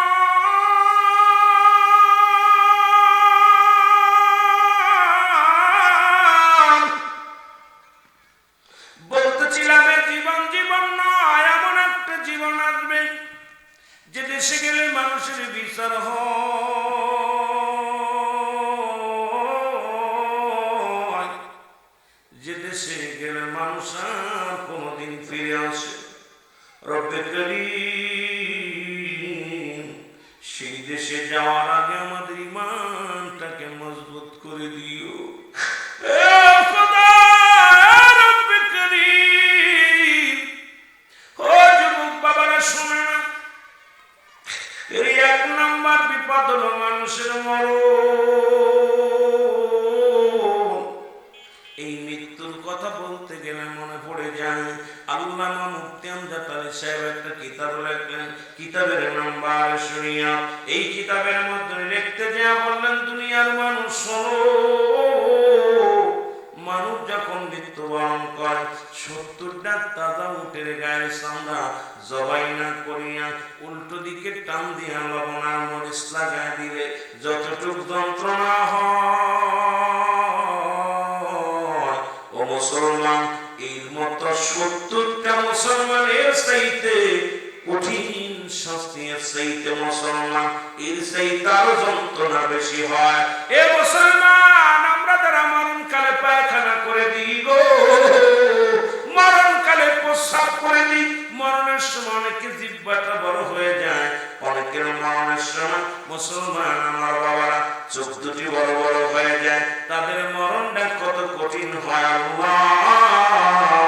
বলতেছিলাম জীবন জীবন নয় এমন একটা জীবন আসবে যে দেশে গেলে মানুষের বিচার হয় যে দেশে গেলে মানুষ আর কোনোদিন ফিরে আসে রব্বে করিম সেই দেশে যাওয়ার আগে আমাদের ঈমানটাকে মজবুত করে দিও খোদা রব্বে করিম ও যুবক বাবারা শোনে না এই এক নাম্বার বিপদ হলো মানুষের মরণ এই মৃত্যুর কথা বলতে গেলে মনে পড়ে যায় আল্লামা মুফতি আমজাদ আলী সাহেব একটা কিতাব লেখলেন কিতাবের নাম্বার শুনিয়া এই কিতাবের মধ্যে লিখতে যা বললেন দুনিয়ার মানুষ মানুষ যখন মৃত্যুবরণ করে 70টা তাজা উটের গায়ের চামড়া জবাই না করিয়া উল্টো দিকে টান দিয়া লবণ আর মরিচ লাগাই দিলে যতটুক যন্ত্রণা হয় ও মুসলমান এর মতো 70টা মুসলমানের চাইতে কঠিন শাস্তির চাইতে মুসলমান এর চাইতে আরো যন্ত্রণা বেশি হয় এ মুসলমান আমরা যারা মরণকালে পায়খানা করে দিই গো মরণকালে প্রস্রাব করে দিই মরণের সময় অনেকে জিহ্বাটা বড় হয়ে যায় অনেকের মরণের সময় মুসলমান আমার বাবারা চোখ দুটি বড় বড় হয়ে যায় তাদের মরণটা কত কঠিন হয় আল্লাহ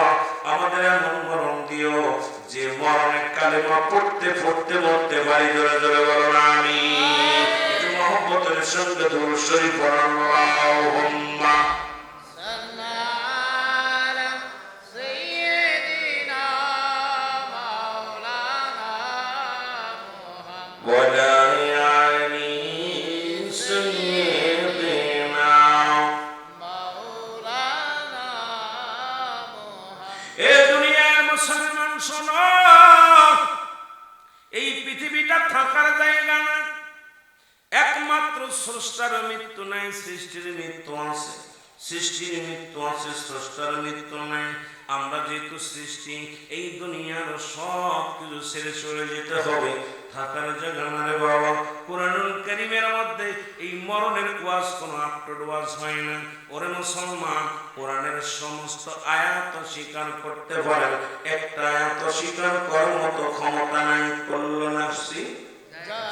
আমাদের এমন মরণ দিও যে মরণের কালেমা পড়তে পড়তে মরতে পারি জোরে জোরে বলো না আমি একটু মহব্বতের সঙ্গে দুরূদ শরীফ পড়ো আল্লাহুম্মা এই পৃথিবীটা থাকার জায়গা না একমাত্র স্রষ্টার মৃত্যু নাই সৃষ্টির মৃত্যু আছে সৃষ্টির মৃত্যু আছে স্রষ্টার মৃত্যু নাই আমরা যেহেতু সৃষ্টি এই দুনিয়ার সব কিছু ছেড়ে চলে যেতে হবে থাকার জায়গা না রে বাবা কোরআনুল কারীমের মধ্যে এই মরণের ওয়াজ কোনো আফটার ওয়াজ হয় না ওরে মুসলমান কোরআনের সমস্ত আয়াত স্বীকার করতে পারে একটা আয়াত স্বীকার করার মতো ক্ষমতা নাই কুল্লু নাফসি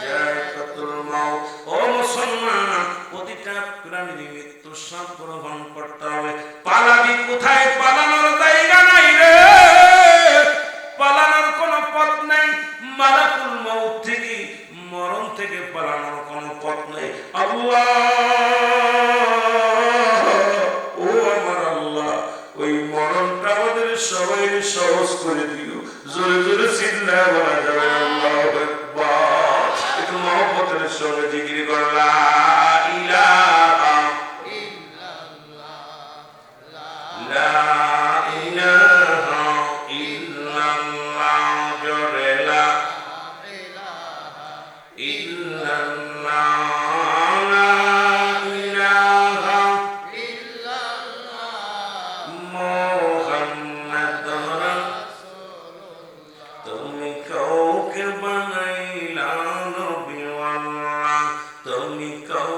যায়কাতুল মাউত ও মুসলমান প্রতিটা প্রাণীর মৃত্যুর স্বাদ গ্রহণ করতে হবে পালাবি কোথায় পালানোর জায়গা নাই রে পালানোর কোনো পথ নাই মালাকুল মউত থেকে মরণ থেকে পালানোর কোনো পথ নেই আল্লাহ ও আমার আল্লাহ ওই মরণটা আমাদের সবাই সহজ করে দিও জোরে জোরে চিল্লায় বলা যাবে আল্লাহু আকবার একটু মহব্বতের সঙ্গে জিকির করো লা ইলাহা ইল্লাল্লাহ লা ইলাহা ইল্লাল্লাহ জোরে লা ইলাহা ইল্লাল্লাহ লা ইলাহা ইল্লাল্লাহ মুহাম্মাদুর রাসূলুল্লাহ তুমি কাউকে বানাইলা নবী আল্লাহ তুমি কাউকে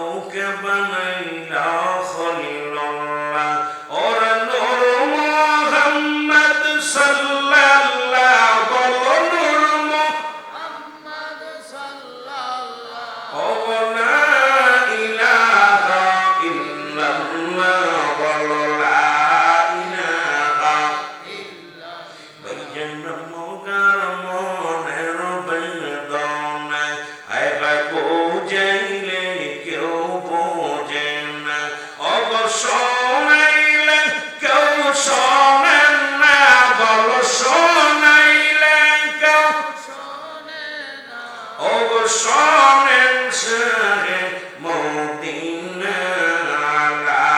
মগার মনের বেদনা হায় হায় বুঝাইলে কেউ বোঝে না ওগো শোনাইলে কেউ শোনেন না বলো শোনাইলে কেউ শোনে না ওগো শোনেন সে মদিনা লা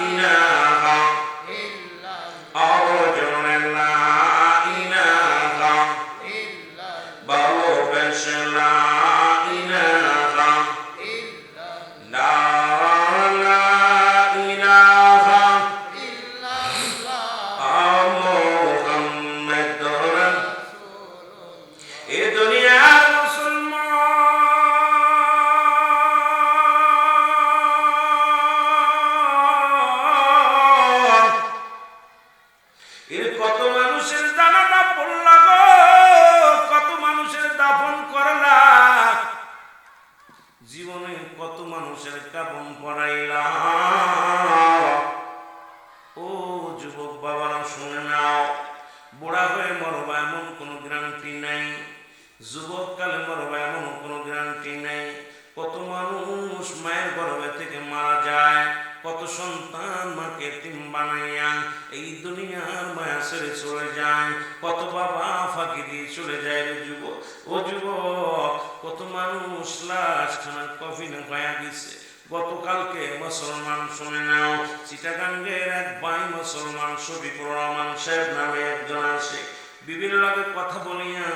ইলাহা ইল্লাল্লাহ ওজনে লা ইলাহা ইল্লাল্লাহ বলো বেশ লা ইলাহা ইল্লাল্লাহ লা ইলাহা ইল্লাল্লাহ মুহাম্মাদুর রাসূলুল্লাহ এ দুনিয়ার এর কত মানুষের জানাজা পড়লা গো কত মানুষের দাফন করলা জীবনে কত মানুষের কাফন পড়াইলা ও যুবক বাবারা শুনে নাও বুড়া হয়ে মরবা এমন কোনো গ্যারান্টি নাই যুবক কালে মরবা এমন কোনো গ্যারান্টি নাই কত মানুষ মায়ের গর্ভে থেকে মারা যায় কত সন্তান মাকে এতিম বানাইয়া এই দুনিয়ার মায়া ছেড়ে চলে যায় কত বাবা ফাঁকি দিয়ে চলে যায় রে যুবক ও যুবক কত মানুষ লাশ খানার কফিনে হয়ে গেছে গতকালকে মুসলমান শুনে নাও চিটাগাঙ্গের এক ভাই মুসলমান শফিকুর রহমান সাহেব নামে একজন আসে বিভিন্ন লোকের কথা বলিয়া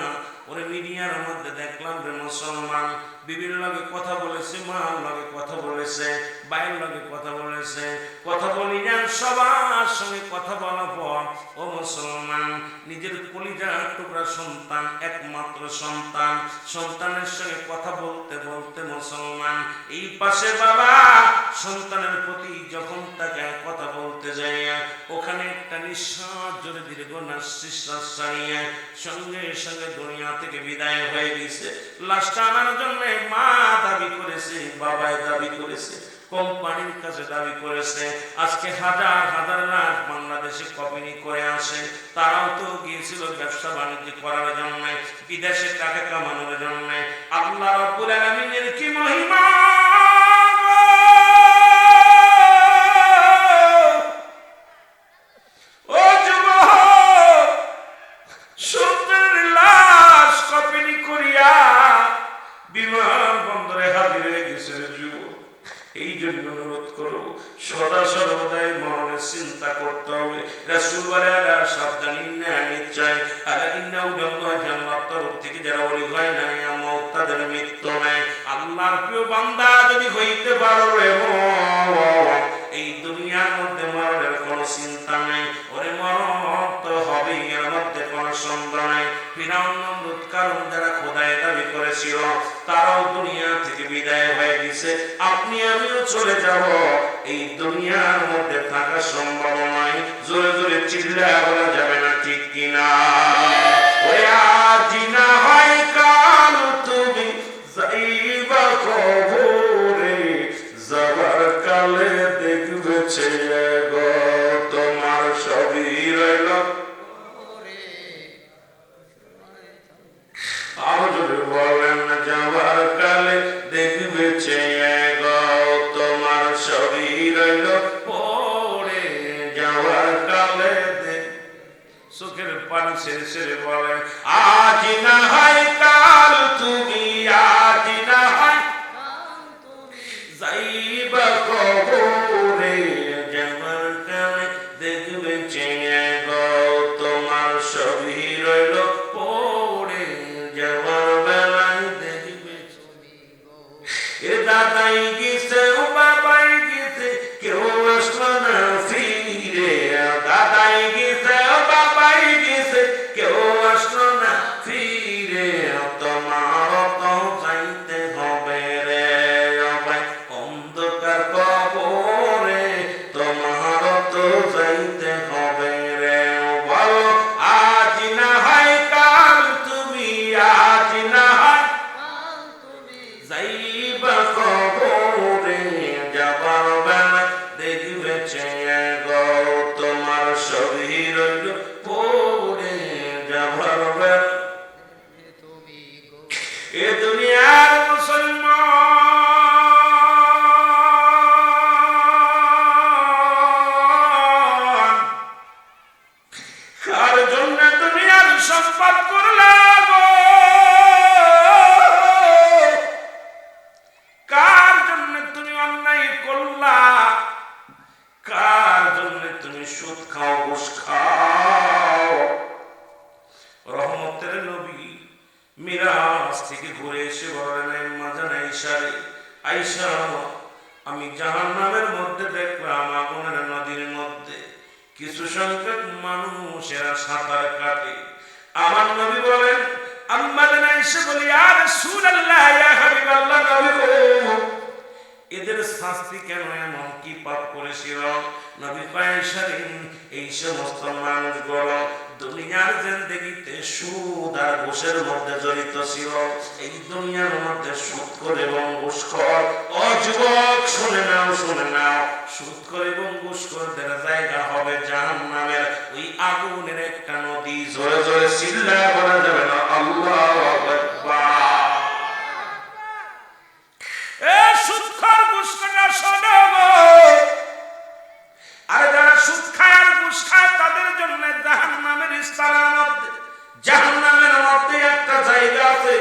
ওরে মিডিয়ার মধ্যে দেখলাম রে মুসলমান বিভিন্ন লোকে কথা বলেছে মার লগে কথা বলেছে বাইরের লগে কথা বলেছে কথা বলিয়া সবার সঙ্গে কথা বলার পর ও মুসলমান নিজের কলিজার টুকরা সন্তান একমাত্র সন্তান সন্তানের সঙ্গে কথা বলতে বলতে মুসলমান এই পাশে বাবা সন্তানের প্রতি যখন তাকে কথা বলতে যাইয়া ওখানে একটা নিঃশ্বাস জোরে দীর্ঘ নিঃশ্বাস ছাড়িয়া সঙ্গে সঙ্গে দুনিয়া থেকে বিদায় হয়ে গেছে লাশটা আনার জন্য মা দাবি করেছে বাবাই দাবি করেছে কোম্পানির কাছে দাবি করেছে আজকে হাজার হাজার লাখ বাংলাদেশে কপিনি করে আসে তারাও তো গিয়েছিল ব্যবসা বাণিজ্য করার জন্য বিদেশে টাকা কামানোর জন্য আল্লাহ রাব্বুল আলামিনের কি মহিমা ও যুবক সন্তানের লাশ কপিনি করিয়া বিমান বন্দরে হাজির হয়ে গেছে যুবক এই জন্য অনুরোধ করব সদা সর্বদাই মরণের চিন্তা করতে হবে রাসূল বলেন সাবধানী না নিশ্চয় আলা ইন্নাহু জান্নাত তরফ থেকে যারা ওলি হয় না মওত তাদের মৃত্যু নাই আল্লাহর প্রিয় বান্দা যদি হইতে পারো রে এই দুনিয়ার মধ্যে মরণের কোনো চিন্তা নাই ওরে মরণ তো হবেই এর মধ্যে কোনো সন্দেহ নাই ফিরাউন নমরুদ কারণ যারা খোদায় দাবি করেছিল তারাও দুনিয়া থেকে বিদায় হয়ে গেছে আপনি আমিও চলে যাব এই দুনিয়ার মধ্যে থাকা সম্ভব নয় জোরে জোরে চিল্লায় বলা যাবে না ঠিক কিনা ওরে আজ না হয় কাল তুমি যাইবা কবরে যাবার কালে দেখবে ছেলে গো তোমার সবই রইল বলেন যাবার কালে দেখবে তোমার শরীর পড়ে যাওয়ার কালে চোখের পানি ছেড়ে ছেড়ে বলেন আজ না হয় কাল তুমি আজ না হয় যাইবা কবরে যাওয়ার কালে দেখবে তোমার শরীর পড়ে যাওয়ার বেলায় দেখবে এ দাদাই গেছে ও বাবাই গেছে কেউ আসলো না ফিরে দাদাই গেছে ও বাবাই গেছে কেউ আসলো না ফিরে তোমার তো যাইতে হবে রে ভাই অন্ধকার কবরে তোমার তো যাইতে হবে রে বলো আজ না হয় করবেন এ দুনিয়ার মুসলমান কার জন্য দুনিয়ার সম্পদ করলা গো, কার জন্য তুমি অন্যায় করলা, কার জন্য তুমি সুদ খাও ঘুষ খাও। রহমতের নবী মিরাজ থেকে ঘুরে এসে বলেন মাজান আয়েশা রে, আয়েশা আমি জাহান্নামের মধ্যে দেখলাম আগুনের নদীর মধ্যে কিছু সংখ্যক মানুষেরা সাঁতার কাটে। আমার নবী বলেন আম্মা জান আয়েশা বলি ইয়া রাসূলুল্লাহ ইয়া হাবিবাল্লাহ নবী গো এদের শাস্তি কেন, এমন কি পাপ করেছিল? নবী আয়েশা রে এই সমস্ত মানুষগুলো দুনিয়ার জিন্দেগিতে সুদ আর ঘুষের মধ্যে জড়িত ছিল। এই দুনিয়ার মধ্যে সুদ করে এবং ঘুষখোর, ও যুবক শুনে নাও শুনে নাও, সুদ করে এবং ঘুষখোরদের জায়গা হবে জাহান্নামের ওই আগুনের একটা নদী। জোরে জোরে চিল্লায় বলা যাবে না আল্লাহু আকবার। এ সুদখোর ঘুষখোর শোনো গো, আর যারা সুদ খায় আর ঘুষ খায় তাদের জন্য জাহান্নামের স্তরের মধ্যে, জাহান্নামের মধ্যে একটা জায়গা আছে,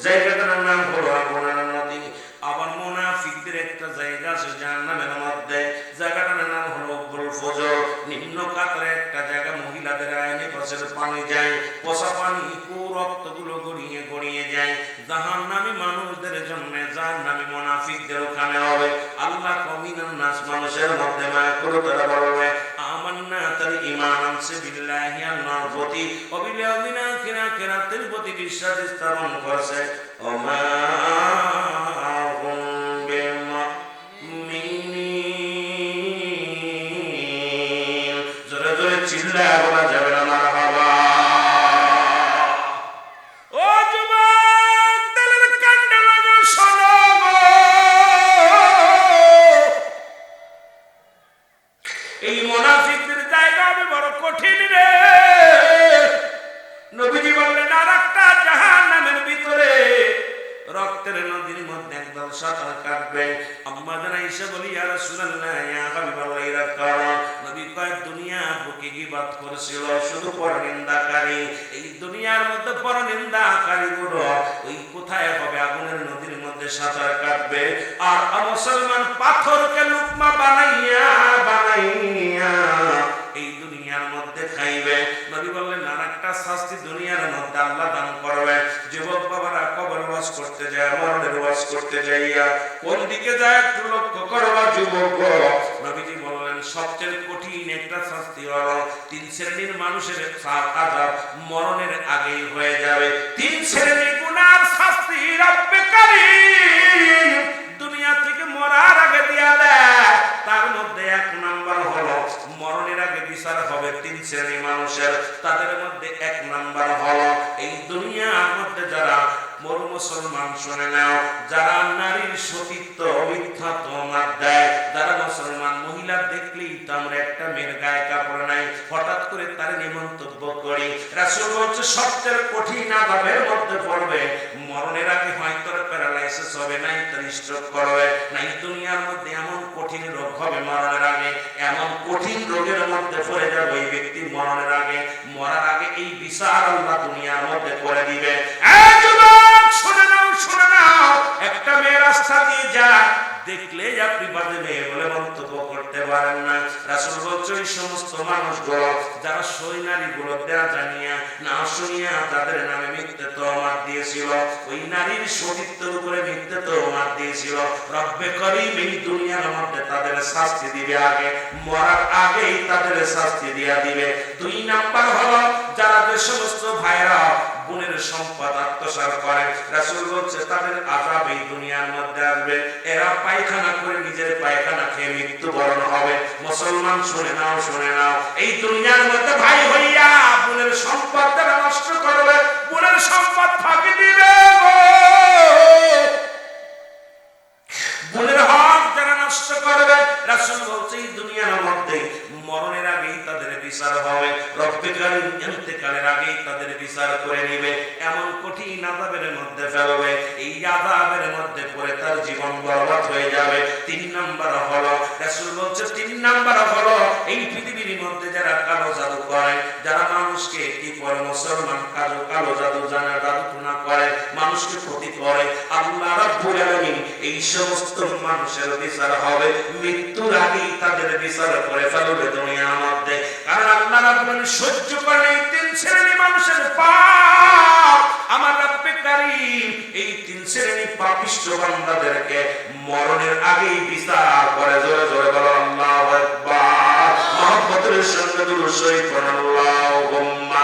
জায়গাটার নাম হলো আগুনের নদী। আবার মুনাফিকদের একটা জায়গা আছে জাহান্নামের মধ্যে, জায়গাটার নাম হলো উবুল ফুজুর। নিম্ন কাতরে একটা জায়গা, মহিলাদের আইনে পাশের পানি যায়, পচা পানি ও রক্তগুলো গড়িয়ে গড়িয়ে যায়। জাহান্নামী মানুষদের জন্য, জাহান্নামী মুনাফিকদের ওখানে হবে। আল্লাহ কমিনান নাস মানুষের মধ্যে মায়া করে তারা বলবে আমান্না, তার ঈমান আনছে বিল্লাহি আল্লাহর প্রতি ওয়া বিল ইয়াউমিল আখির, আখিরাতের প্রতি বিশ্বাস স্থাপন করছে। ওমা হুম বিমুমিনিন, জোরে জোরে চিল্লায় বলা যাবে না মারহাবা। ও যুবক দিলের কান্দে লাগো শোনো গো, এই মুনাফিকদের জায়গা হবে বড় কঠিন রে। নবীজি বললেন আর একটা জাহান্নামের ভিতরে রক্তের নদীর মধ্যে একদল সাঁতার কাটবে। আম্মা জান আয়েশা বলি ইয়া রাসূলুল্লাহ ইয়া হাবিবাল্লাহ এরা কারা? নবী কয় দুনিয়া বুকে গীবত করেছিল শুধু পরনিন্দাকারী, এই দুনিয়ার মধ্যে পরনিন্দাকারী গুলো ওই কোথায় হবে আগুনের নদীর মধ্যে সাঁতার কাটবে। আর মুসলমান পাথরকে লুকমা বানাইয়া বানাইয়া এই দুনিয়ার মধ্যে খাইবে। নবী বললেন আর একটা শাস্তি দুনিয়ার মধ্যে আল্লাহ দান করবে। যুবক বাবারা কবর ওয়াজ করতে যায়, মরণের ওয়াজ করতে যাইয়া কোন দিকে যায় একটু লক্ষ্য করবা যুবক। নবীজি বললেন সবচেয়ে কঠিন একটা শাস্তি হলো তিন শ্রেণীর মানুষের আযাব মরণের আগেই হয়ে যাবে। তিন শ্রেণীর গুনার শাস্তি রব্বে কারীম দুনিয়া থেকে মরার আগে দিয়া দেয়। তার মধ্যে এক নাম্বার হলো মরণের আগে বিচার হবে তিন শ্রেণীর মানুষের। তাদের মধ্যে এক নাম্বার হলো এই দুনিয়ার মধ্যে যারা মরু মুসলমান শুনে নাও, যারা নারীর সতীত্ব মিথ্যা তোমার দেয়, যারা মুসলমান মহিলা দেখলেই তো আমরা একটা মেয়ের গায়ে কাপড় নাই হঠাৎ করে তার নিমন্তব্য করি। রাসূল বলছে সবচেয়ে কঠিন আযাবের মধ্যে পড়বে মরণের আগে হয়তো প্যারালাইসিস হবে, নাই তো স্ট্রোক করবে, নাই দুনিয়ার মধ্যে এমন কঠিন রোগ হবে মরণের আগে, এমন কঠিন রোগের মধ্যে পড়ে যাবে এই ব্যক্তি মরণের আগে। মরার আগে এই বিচার আল্লাহ দুনিয়ার মধ্যে করে দিবে। শুনে নাও শুনে নাও, একটা মেয়ে রাস্তা দিয়ে যায়, দেখলে আপনি বাজে মেয়ে বলে মন্তব্য করতে পারেন না। রাসূল বলছে ওই সমস্ত মানুষগুলো যারা সই নারীগুলো দেয়া জানিয়া না শুনিয়া যাদের নামে মিথ্যে তহমত দিয়েছিল, ওই নারীর সতীত্বের উপরে মিথ্যে তহমত দিয়েছিল, রব্বে করিম এই দুনিয়ার মধ্যে তাদের শাস্তি দিবে, আগে মরার আগেই তাদের শাস্তি দিয়া দিবে। দুই নাম্বার হলো যারা যে সমস্ত ভাইরা বোনের সম্পদ আত্মসাৎ করে, রাসূল বলছে তাদের আযাব এই দুনিয়ার মধ্যে আসবে। এরা পায়খানা করে নিজের পায়খানা খেয়ে মৃত্যুবরণ হবে। মুসলমান শুনে নাও শুনে নাও, এই দুনিয়ার মধ্যে ভাই হইয়া বোনের সম্পদ তারা নষ্ট করবে, বোনের সম্পদ ফাঁকি দিবে, বোনের হক যারা নষ্ট করবে, রাসূল বলছে এই দুনিয়ার মধ্যে মরণের আগেই তাদের বিচার হবে, রব্বে কারীম ইন্তেকালের আগেই তাদের বিচার বিচার করে নিবে, এমন কঠিন আযাবের মধ্যে ফেলবে, এই আযাবের মধ্যে পড়ে তার জীবন বরবাদ হয়ে যাবে। 3 নাম্বার হলো, রাসূল বলছে 3 নাম্বার হলো, এই পৃথিবীর মধ্যে যারা কালো জাদু করে, যারা মানুষকে কি করে, মুসলমান কালো জাদু জানা, জাদু টুনা করে, মানুষকে ক্ষতি করে, আল্লাহ রাব্বুল আলামিন এই সমস্ত মানুষের বিচার হবে মৃত্যুর আগেই, তাদের বিচার করে ফেলবে দুনিয়ার মধ্যে। কারণ আল্লাহ রাব্বুল আলামিন সহ্য করে এই 3 শ্রেণী মানুষের পাপ। আমার রব্বে কারীম এই 3 শ্রেণী পাপিষ্ঠ বান্দাদেরকে মরণের আগেই বিচার করে। জোরে জোরে বলো আল্লাহু আকবার। মুহাম্মদের সঙ্গে দুরূদ শরীফ পড়ুন, আল্লাহুম্মা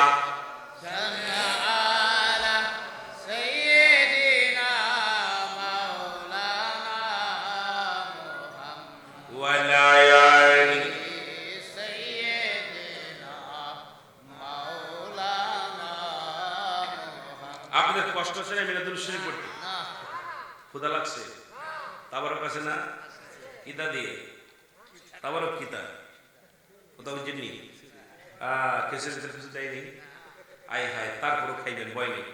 আপনাদের কষ্ট হচ্ছে না মিলাদুল শরীফ পড়তে? ক্ষুধা লাগছে? তাবারক আছে না? কিতা দিয়ে তাবারক কিতা কোথাও বুঝেননি? কেসের কিছু দেয়নি, আয় হায়, তারপরও খাইবেন, ভয় নেই।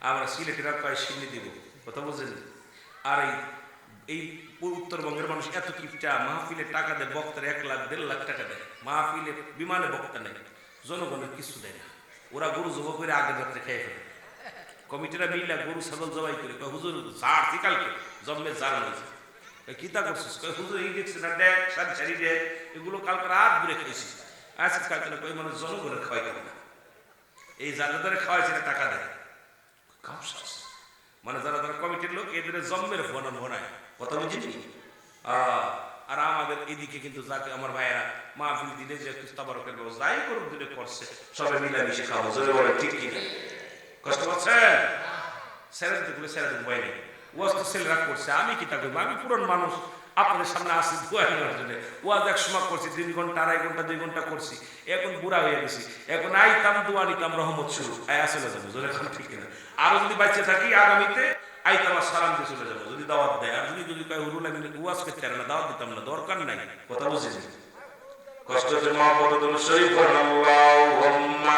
আমরা সিলেটেরা কয় সিন্নি দিব, কথা বুঝেন? আর এই উত্তরবঙ্গের মানুষ এত কিপটা, মাহফিলে টাকা দেয়, বক্তার 1 লাখ 1.5 লাখ টাকা দেয়, মাহফিলে বিমানে বক্তা নেই, জনগণের কিছু দেয় না। ওরা গরু জবাই করে আগের রাত্রে খেয়ে ফেলে। কমিটিরা মিলা গরু ছাগল জবাই করে, হুজুর ঝাড় কালকে জন্মে ঝাড় হয়েছে, কিতা করছিস? হুজুর এই দেখছে না, দেখ সারি সারি দেখ, এগুলো কালকে রাত ঘুরে খাইছি, আজকে কালকে না, কই মানুষ জনগণের খাওয়াই করে না, এই যারা যারা খাওয়াইছে না টাকা দেয়। মানে যারা যারা কমিটির লোক এদের জন্মের ফোনান ভোনায়, কথা বুঝিনি? আর আমাদের এদিকে কিন্তু যাকে আমার ভাইয়েরা মাহফিল দিলে যে তাবারকের ব্যবস্থা যাই করুক দিলে করছে, সবাই মিলামিশে খাওয়া, জোরে বলে ঠিক কিনা? কষ্ট পাচ্ছেন? ছেড়ে দিতে গেলে ছেড়ে দিতে ভয় নেই, ওয়াজ তো ছেলেরা করছে, আমি কি তা করবো? আমি পুরন মানুষ, আপনাদের সামনে আসি দোয়া নেওয়ার জন্য। ওয়াজ এক সময় করছি 3 ঘন্টা 2.5 ঘন্টা 2 ঘন্টা করছি, এখন বুড়া হয়ে গেছি, এখন আইতাম দোয়া নিতাম, রহমত শুরু, আসলে যাবো, জোরে ঠিক কিনা? আরো যদি বাচ্চা থাকি আগামীতে আইতাম আর সালাম দিয়ে চলে যাবো, যদি দাওয়াত দেয়। আর যদি কয় হুরুল আমি ওয়াজ করতে পারে না, দাওয়াত দিতাম না, দরকার নাই, কথা বুঝেছি? কষ্ট হচ্ছে মহব্বত শরীফ পড়ুন, আল্লাহুম্মা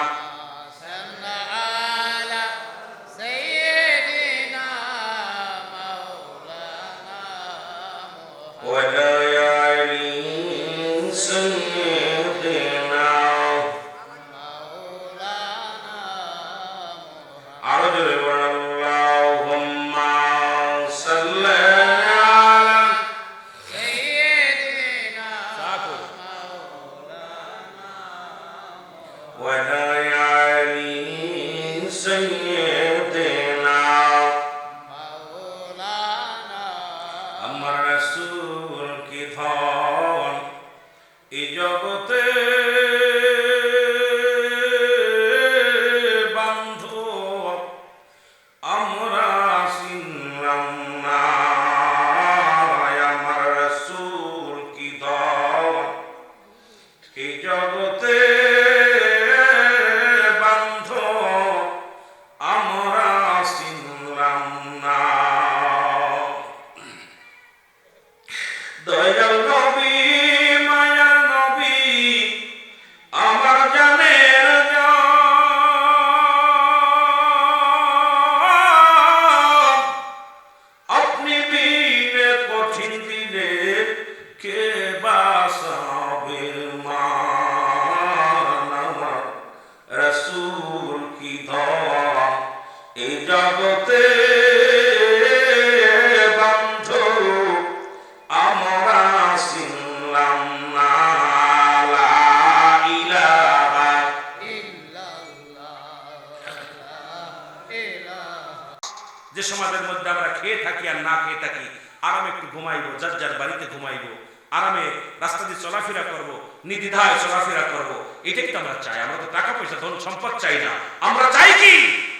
যে সমাজের মধ্যে আমরা খেয়ে থাকি আর না খেয়ে থাকি, আরামে একটু ঘুমাইবো, যার যার বাড়িতে ঘুমাইবো, আরামে রাস্তা দিয়ে চলাফেরা করবো, নির্দ্বিধায় চলাফেরা করবো, এটাই তো আমরা চাই। আমরা তো টাকা পয়সা ধন সম্পদ চাই না, আমরা চাই কি?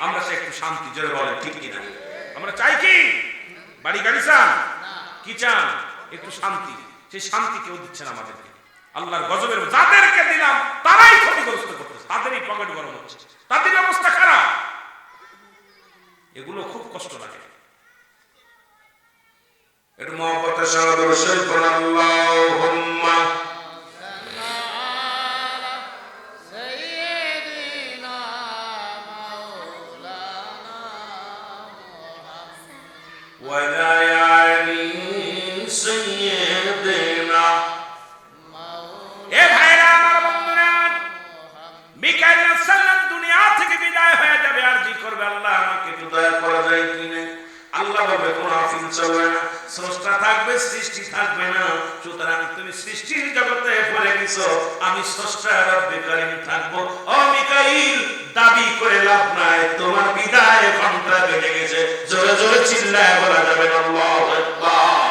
আমরা চাই একটু শান্তি, জোরে বলেন ঠিক কিনা? আমরা চাই কি? বাড়ি গাড়ি চান? কি চান? একটু শান্তি। সেই শান্তি কেউ দিচ্ছে না আমাদেরকে। আল্লাহর গজবের যাদেরকে দিলাম তারাই ক্ষতিগ্রস্ত করতেছে, তাদেরই পকেট গরম হচ্ছে, তাদের অবস্থা খারাপ। এগুলো খুব কষ্ট লাগে। একটু মহব্বতের সঙ্গে দরুদ শরীফ পড়ুন, আল্লাহুম্মা وعلى آل سيدنا এ ভাইরা আমার বন্ধুরা মিকাইল আলাইহিস সালাম দুনিয়া থেকে বিদায় হয়ে যাবে আর জি করবে আল্লাহ আমাকে একটু দয়া করা যায় কিনা আল্লাহ বলবে কোন আফিল চলবে না স্রষ্টা থাকবে সৃষ্টি থাকবে না সুতরাং তুমি সৃষ্টির জগতে পড়ে গেছো আমি স্রষ্টা রব্বে কারীম থাকবো ও মিকাইল দাবি করে লাভ নাই তোমার বিদায় ঘন্টা বেজে গেছে জোরে জোরে চিল্লায় বলা যাবে আল্লাহু আকবার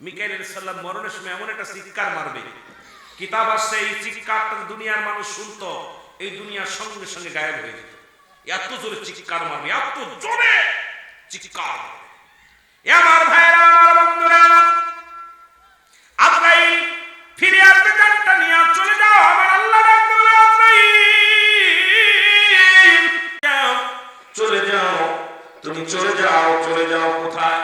মিকাইল আলাইহিস সালাম মরণের সময় এমন একটা চিৎকার মারবে কিতাব আছে এই চিৎকারটা দুনিয়ার মানুষ শুনতো এই দুনিয়ার সঙ্গে সঙ্গে গায়েব হয়ে যেত এত জোরে চিৎকার মারবে এত জোরে চিৎকার আমার ভাইরা আমার বন্ধুরা আজরাইল ফিরে আসবে জানটা নিয়ে চলে যাও আমার আল্লাহ ডাকতে বলে আজরাইল যাও চলে যাও তুমি চলে যাও কোথায়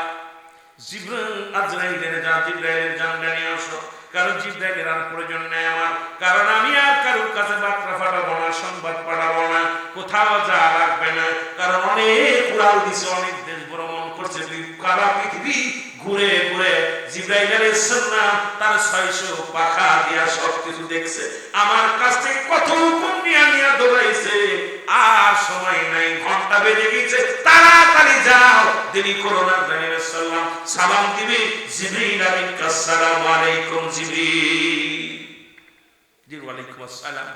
জিবরাইল আজরাইলের জিবরাইলের জানটা নিয়ে আসো কারণ জিবরাইলের আর প্রয়োজন নেই আমার কারণ আমি আর কারোর কাছে বার্তা পাঠাবো না সংবাদ পাঠাবো না কোথাও যা লাগবে না কারণ অনেক উড়াল দিছে অনেক দেশ ভ্রমণ করছে সারা পৃথিবী ঘুরে ঘুরে জিবরাইল আলাইহিস সালাম তার 600 পাখা দিয়া সবকিছু দেখছে আমার কাছ থেকে কত হুকুম নিয়ে দৌড়াইছে আর সময় নাই ঘন্টা বেজে গেছে তাড়াতাড়ি যাও দেরি করো না জিবরাইল আলাইহিস সালাম সালাম দিবে জিবরাইল আলাইহিস আসসালামু আলাইকুম জিবরাইল জি ওয়া আলাইকুম আসসালাম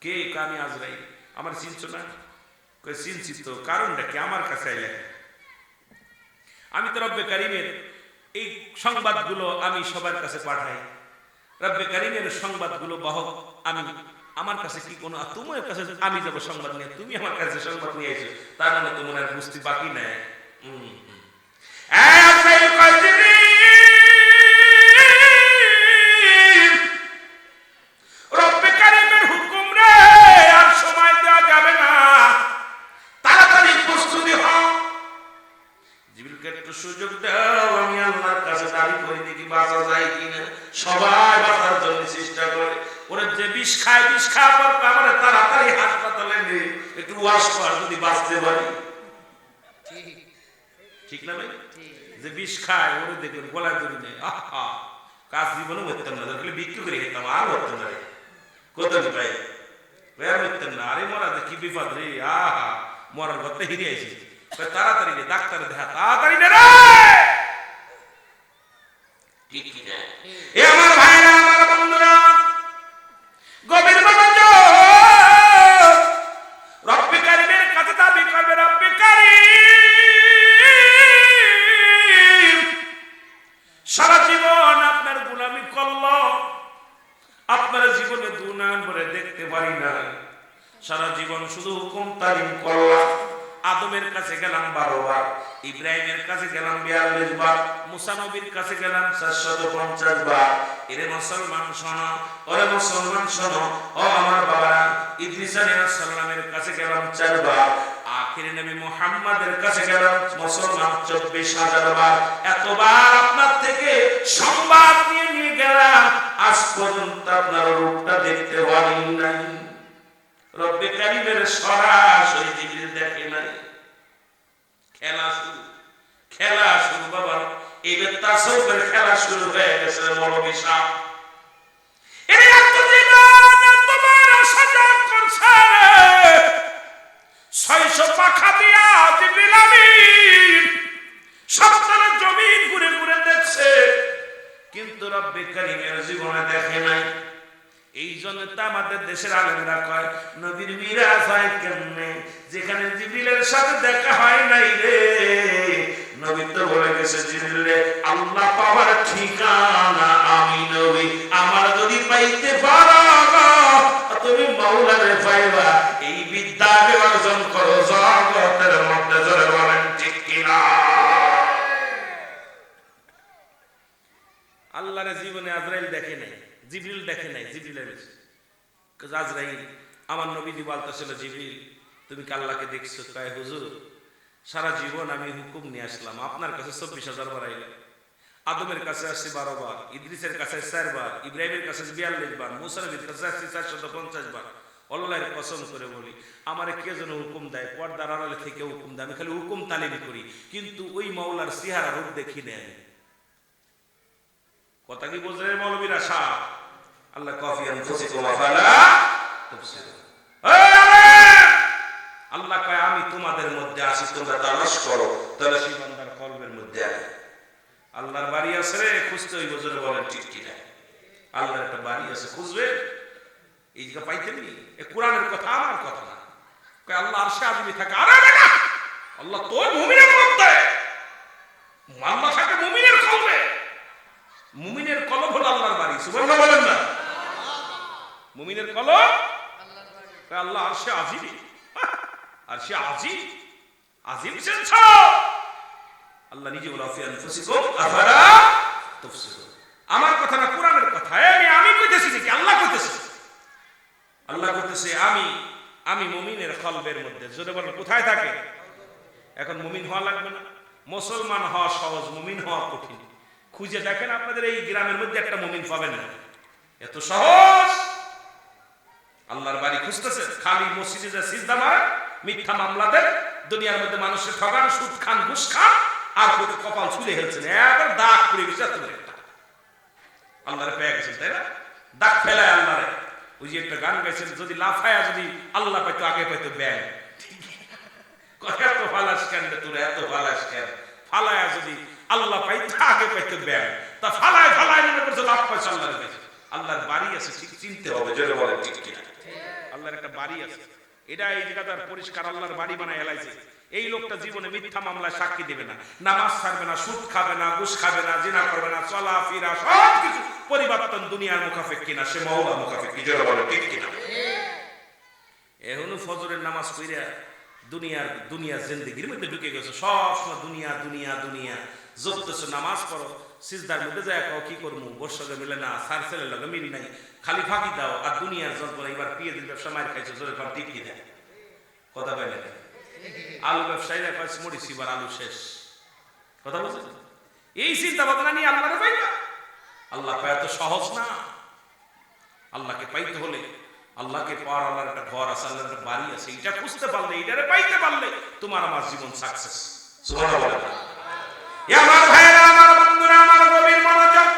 কে আমি আজরাইল আমার চিনছো না কই চিনছি তো কারণটা কি আমার কাছে আইলে আমি তো রব্বে কারীমের এই সংবাদগুলো আমি সবার কাছে পাঠাই রব্বে কারীমের সংবাদগুলো বাহক আমি আমার কাছে কি কোনো তোমার কাছে আমি যাব সংবাদ নিয়ে তুমি আমার কাছে সংবাদ নিয়ে এসো তার মানে তোমার আর বুঝতে বাকি নাই আজরাইল কয় জিবরিল রব্বে কারীমের হুকুম রে আর সময় দেওয়া যাবে না তাড়াতাড়ি প্রস্তুতি হও জিবরিলকে একটু সুযোগ দাও আমি আল্লাহর কাছে দাবি করি দেখি বাঁচা যায় কিনা সবাই বাঁচার জন্য চেষ্টা করে ওরা যে বিষ খায় পর আমরা তাড়াতাড়ি হাসপাতালে নিয়ে একটু ওয়াশ কর যদি বাঁচতে পারি ঠিক না ভাই যে বিষ খায় ওরা দেখবেন গলায় ধরে নেই আহা কাজ জীবনে মরতাম না দেখলে বিক্রি করে খেতাম আর মরতাম না কত ভাই আর মরতাম না আরে মরা কি বিপদ রে আহা মরার ঘরতে হিরে আইছি তাড়াতাড়ি রে ডাক্তার দেখা তাড়াতাড়ি রে ঠিক কি না এ আমার ভাইরা আমার বন্ধুরা গভীর মনোযোগ রব্বে কারীমের কাছে দাবি করবে রব্বে কারীম সারা জীবন আপনার গোলামি করলো আপনার জীবনে দুনান ভরে দেখতে পারি না সারা জীবন শুধু হুকুম তালিম করলাম আদমের কাছে গেলাম 12 বার ইব্রাহিমের কাছে গেলাম 42 বার মুসা নবীর কাছে গেলাম 450 বার এরে মুসলমান শোনো ওরে মুসলমান শোনো ও আমার বাবারা ইদ্রিস আলাইহিস সালামের কাছে গেলাম 4 বার আখির নবী মুহাম্মাদের কাছে গেলাম মুসলমান 24000 বার এতবার আপনার থেকে সংবাদ নিয়ে গেলাম আজ পর্যন্ত আপনার রূপটা দেখতে পারি নাই রব্বে কারীমের সরাসরি জিবরিল দেখে নাই খেলা শুরু বাবা এবার তাসাউফের খেলা শুরু হয়ে গেছে মৌলভী সাহেব এই এত জীবন তোমার সাজা করছে 600 পাখা দিয়া জিবরিল আমিন সপ্তাহে জমিন ঘুরে ঘুরে দেখছে কিন্তু রব্বে কারীমের জীবনে দেখে নাই এই জন্য তো আমাদের দেশের আলেমরা কয় নবীর মিরাজ হয় কেমনে যেখানে জিবরিলের সাথে দেখা হয় নাই রে নবী তো বলে গেছে জিবরিল আল্লাহ পাওয়ার ঠিকানা আমি নবী আমার যদি পাইতে পারো তুমি মাওলারে পাইবা এই বিদ্যা অর্জন করো জগতের মধ্যে জোরে বলেন ঠিক কিনা আল্লাহর জীবনে আজরাইল দেখে নাই জিবরিল দেখে নাই জিবরিলের আজরাইল আমার নবীজি বলতেছিল জিবরিল তুমি কি আল্লাহকে দেখছো কয় হুজুর সারা জীবন আমি হুকুম নিয়ে আসলাম আপনার কাছে 24000 বার আইলাম আদমের কাছে আসছি 12 বার ইদ্রিসের কাছে 4 বার ইব্রাহিমের কাছে 42 বার মুসা নবীর কাছে আসছি 450 বার আল্লাহর কসম করে বলি, আমারে কে যেন হুকুম দেয়, পর্দার আড়ালে থেকে হুকুম দেয়, আমি খালি হুকুম তালিম করি, কিন্তু ওই মাওলার চেহারা রূপ দেখি নেই। কথা কি বোঝে মৌলবীরা সাহেব? আল্লাহ কফি আনফুসিকুম আফালা তুবসিরুন। আল্লাহ কয় আমি তোমাদের মধ্যে আছি, তোমরা তালাশ করো, তালাশি বান্দার কলবের মধ্যে আছে। আল্লাহর বাড়ি আছে রে, খুঁজতে হইব, জোরে বলেন ঠিক কি না? আল্লাহর একটা বাড়ি আছে, খুঁজবে, এই জায়গা পাইতেননি। এ কোরআনের কথা, আমার কথা না। কয় আল্লাহ আরশে আজিমে থাকে। আরে বেটা, আল্লাহ তোর মুমিনের মধ্যে, আল্লাহ থাকে মুমিনের কলবে। মুমিনের কলব হলো আল্লাহর বাড়ি। সুবহানাল্লাহ বলেন না? মুমিনের কলব আল্লাহর বাড়ি। আল্লাহ আরশে আজিমে, আরশে আজিম, আজিম সেনছ। আল্লাহ নিজে বলে আফি আনফুসিকুম আফালা তুবসিরুন। আমার কথা না, কোরআনের কথা। আমি কইতেছি নাকি আল্লাহ কইতেছে? আল্লাহ কইতেছে আমি মুমিনের কলবের মধ্যে। জোরে বলেন কোথায় থাকে? এখন মুমিন হওয়া লাগবে না, মুসলমান হওয়া সহজ, মুমিন হওয়া কঠিন। খুঁজে দেখেন আপনাদের এই গ্রামের মধ্যে একটা মুমিন পাবেন না, এত সহজ। আল্লাহর বাড়ি খুঁজতেছে, খালি মসজিদে যা সিজদা মারেন, মিথ্যা মামলা দেন, দুনিয়ার মধ্যে মানুষের ঠগান, সুদ খান, ঘুষ খান, আর কত কপাল ছুলে ফেলছেন, একবার দাগ করে বিচার তুলে আল্লাহরে পেয়ে গেছেন, তাই না? দাগ ফেলায় আল্লাহরে। ওই যে একটা গান গাইছেন, যদি লাফায়া যদি আল্লাহ পাইতো, আগে পাইতো ব্যাং। এত ফালাস কেন তোর, এত ফালাস কেন? ফালায়া যদি আল্লাহ পাইতো, আগে পাইতো ব্যাং। তা ফালায় ফালায় মনে করছে লাভ পাইছে আল্লাহর কাছে। আল্লাহর বাড়ি আছে, ঠিক চিনতে হবে, জোরে বলে ঠিক কিনা? আল্লাহর একটা বাড়ি আছে, এটা এই জায়গাটার পরিষ্কার আল্লাহর বাড়ি বানায় এলাইছে। এই লোকটা জীবনে মিথ্যা মামলায় সাক্ষী দেবে না, নামাজ ছাড়বে না, সুদ খাবে না, ঘুষ খাবে না, জিনা করবে না, চলা ফিরা সব কিছু পরিবর্তন দুনিয়ার মুখাফেক কিনা, সে মওলা মুখাফেক কি, জোরে বলে ঠিক কিনা? এখনো ফজরের নামাজ পড়িয়া দুনিয়ার জিন্দেগির মধ্যে ঢুকে গেছে, সব সময় দুনিয়া দুনিয়া দুনিয়া জপতেছো। নামাজ পড়ো, সিজদার মধ্যে যায় কও কি করবো, বর্ষকে মিলে না, সার ছেলের লগে মিল নাই, খালি ফাঁকি দাও আর দুনিয়ার যন্ত্রণা। এবার পিয়ে দিন ব্যবসা মার খাইছো, জোরে কর ঠিক কিনা? কথা বলে আলু ব্যবসায়ীরা কয়েছে মরিস, এবার আলু শেষ। কথা বলছেন? এই চিন্তা ভাবনা নিয়ে আল্লাহরে পাইবা। আল্লাহ পাওয়া তো সহজ না। আল্লাহকে পাইতে হলে, আল্লাহকে পাওয়ার আল্লাহর একটা ঘর আছে, আল্লাহর একটা বাড়ি আছে, এটা খুঁজতে পারলে, এটারে পাইতে পারলে তোমার আমার জীবন সাকসেস। সুবহানাল্লাহ। আমার ভাইরা, আমার বন্ধুরা, আমার গভীর মনোযোগ।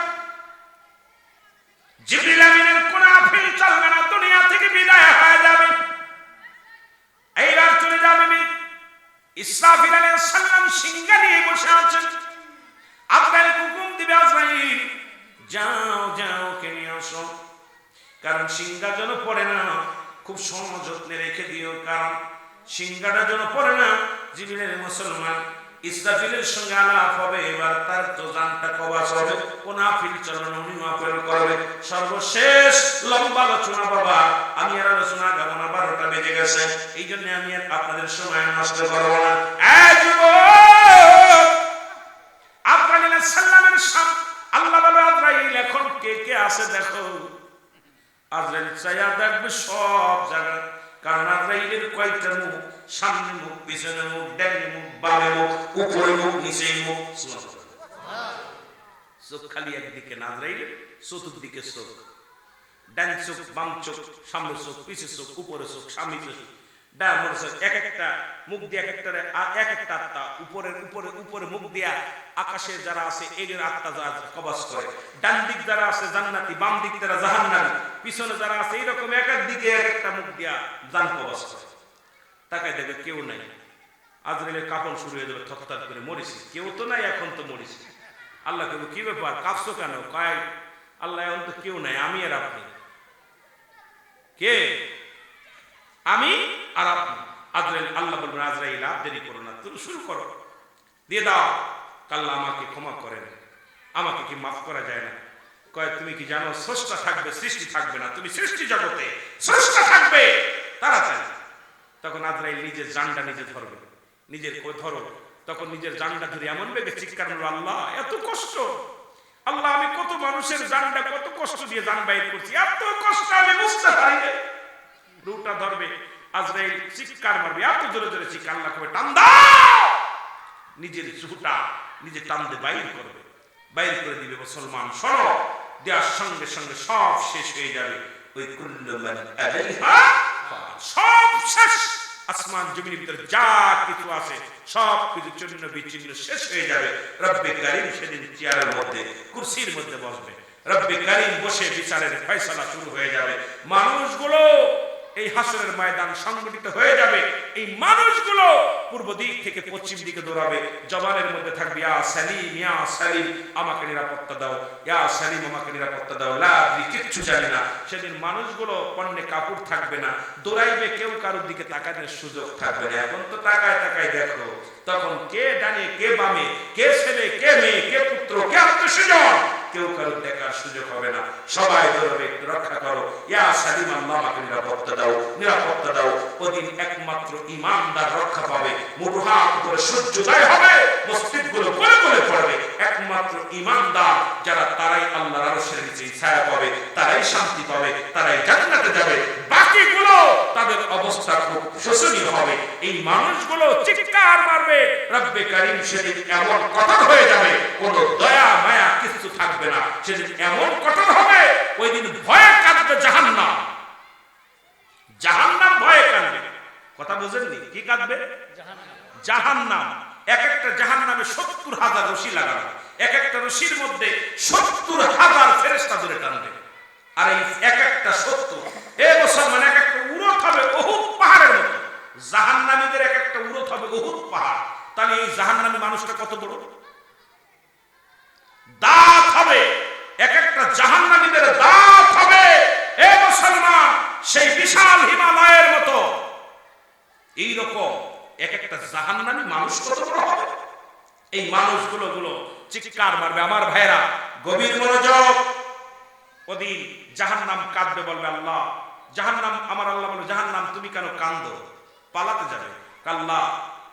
জিবরিল আমিনের কোন আফিল চলবে না, দুনিয়া থেকে বিদায় হয়ে যাবে। এইবার চলে যাবে ইসরাফিল আলাইহিস সালাম, সিংহা নিয়ে বসে আছেন। আজরাইল হুকুম দিবে, আজরাইল যাও যাও কে নিয়ে আসো। কারণ সিংহা যেন পড়ে না, খুব সযত্নে রেখে দিও, কারণ সিংহাটা যেন পড়ে না। জিবরিলের মুসলমান ইসরাফিলের সঙ্গে আলাপ হবে, এবার তার তো জানটা কবাস হবে, কোন আফিল চলন উনি আফিল করবে। সর্বশেষ লম্বা আলোচনা বাবা, আমি আর আলোচনা গাবো না, 12টা বেজে গেছে, এই জন্য আমি আর আপনাদের সময় নষ্ট করবো না। আজরাইল আলাইহিস সালামের সামনে আল্লাহ বলে, আজরাইল এখন কে কে আছে দেখো। আজরাইল চাইয়া দেখবে সব জায়গা, কারণ আজরাইলের কয়টা মুখ, সামনে মুখ, পিছনে মুখ, ডানে মুখ, বামে মুখ, উপরে মুখ, নিচে মুখ। চোখ খালি একদিকে না, আজরাইলের চতুর্দিকে চোখ, ডান চোখ, বাম চোখ, সামনে চোখ, পিছে চোখ, উপরে চোখ, সামনে চোখ, ডান চোখ, এক একটা মুখ দিয়ে এক একটা আত্মা। উপরে মুখ দিয়া আকাশে যারা আছে এদের আত্মা কবজ করে, ডান দিক যারা আছে জান্নাতি, বাম দিক যারা জাহান্নামী, পিছনে যারা আছে এইরকম এক এক দিকে এক একটা মুখ দিয়া জান কবজ করে। তাকাই দেখবে কেউ নাই। আজরাইলের কাপড় শুরু হয়ে যাবে, থরথর করে, মরিছি, কেউ তো নাই, এখন তো মরিছি। আল্লাহ কেবল কি ব্যাপার, কাঁপছো কেন? কয় আল্লাহ এখন তো কেউ নাই, আমি আর আপনি। কে? আমি আর আপনি। আজরাইল, আল্লাহ বলবেন আজরাইল আর দেরি করো না, তুমি শুরু করো, দিয়ে দাও। আল্লাহ আমাকে ক্ষমা করেন, আমাকে কি মাফ করা যায় না? কয় তুমি কি জানো স্রষ্টা থাকবে, সৃষ্টি থাকবে না? তুমি সৃষ্টি জগতে, স্রষ্টা থাকবে তাড়াতাড়ি। তখন আজরাইল নিজের জানটা নিজে ধরবে, নিজের ধরো। তখন নিজের জানটা ধরে এমন বেগে চিৎকার করবে, আল্লাহ এত কষ্ট, আল্লাহ আমি কত মানুষের জানটা কত কষ্ট দিয়ে জান বাইর করছি, এত কষ্ট আমি বুঝতে পারি না। রুটা ধরবে, আজরাইল চিৎকার মারবে, এত জোরে জোরে চিৎকার, আল্লাহ কবে টান দাও। নিজের রুটা নিজে টান দিয়ে বাইর করবে, বাইর করে দিবে। মুসলমান সরো, দেওয়ার সঙ্গে সঙ্গে সব শেষ হয়ে যাবে। ওই কুল্লু মান আলাইহা সব শেষ। আসমান জমিনের ভিতরে যা কিছু আছে সব কিছু চূর্ণ বিচ্ছিন্ন শেষ হয়ে যাবে। রব্বে কারীম সেদিন চেয়ারের মধ্যে, কুরসির মধ্যে বসবে। রব্বে কারীম বসে বিচারের ফয়সালা শুরু হয়ে যাবে। মানুষগুলো এই হাসরের ময়দান সংগঠিত হয়ে যাবে। এই মানুষগুলো পূর্ব দিক থেকে পশ্চিম দিকে দৌড়াবে। জবানের মধ্যে থাকবে ইয়া সালিম, ইয়া সালিম, আমাকে নিরাপত্তা দাও, ইয়া সালিম, আমাকে নিরাপত্তা দাও, লা আদরি, কিচ্ছু জানি না। সেদিন মানুষগুলো পণ্যে কাপড় থাকবে না, দৌড়াইবে, কেউ কারোর দিকে তাকানোর সুযোগ থাকবে না। এখন তো তাকায় তাকায় দেখো, তখন কে ডানে কে বামে, কে ছেলে কে মেয়ে, কে পুত্র কে আত্মীয়স্বজন, কেউ কারোর দেখার সুযোগ হবে না। সবাই ধরবে, একটু রক্ষা করো, ইয়া সালিম, আল্লাহ আমাকে নিরাপত্তা দাও, নিরাপত্তা দাও। ওদিন একমাত্র ঈমানদার রক্ষা পাবে। মুরহাত উপরে সূর্যোদয় হবে, মসজিদগুলো গলে গলে পড়বে। একমাত্র ঈমানদার যারা, তারাই আল্লাহর আরশের নিচে ছায়া পাবে, তারাই শান্তি পাবে, তারাই জান্নাতে যাবে। বাকিগুলো তাদের অবস্থা খুব শোচনীয় হবে। এই মানুষগুলো চিৎকার মারবে, রব্বে কারীম সেদিন এমন কঠোর হয়ে যাবে, কোনো দয়া মায়া কিছু থাকবে না। সেদিন এমন কঠোর হবে, ওই দিন ভয়ে কাঁদবে জাহান্নাম। জাহান্নাম ভয়ে কাঁদবে। কথা বুঝেননি? কি কাঁদবে? জাহান্নাম। এক একটা জাহান্নামে ৭০,০০০ রশি লাগানো, এক একটা রশির মধ্যে ৭০,০০০ ফেরেশতা ধরে টানবে। আর এই এক একটা ৭০, এ মুসলমান, এক একটা উরত হবে উহুদ পাহাড়ের মতো। জাহান্নামীদের এক একটা উরত হবে উহুদ পাহাড়। তাহলে এই জাহান্নামী মানুষটা কত বড়? দাঁত হবে, এক একটা জাহান্নামীদের দাঁত হবে, এ মুসলমান, সেই বিশাল হিমালয়ের মতো। এইরকম এক একটা জাহান্নামী মানুষ কত বড় হবে? এই মানুষগুলো চিৎকার মারবে। আমার ভাইরা, গভীর মনোযোগ। ওদিন জাহান্নাম কাঁদবে, বলবে আল্লাহ, জাহান্নাম, আমার আল্লাহ বলবে, জাহান্নাম তুমি কেন কান্দো? পালাতে যাবে। আল্লাহ,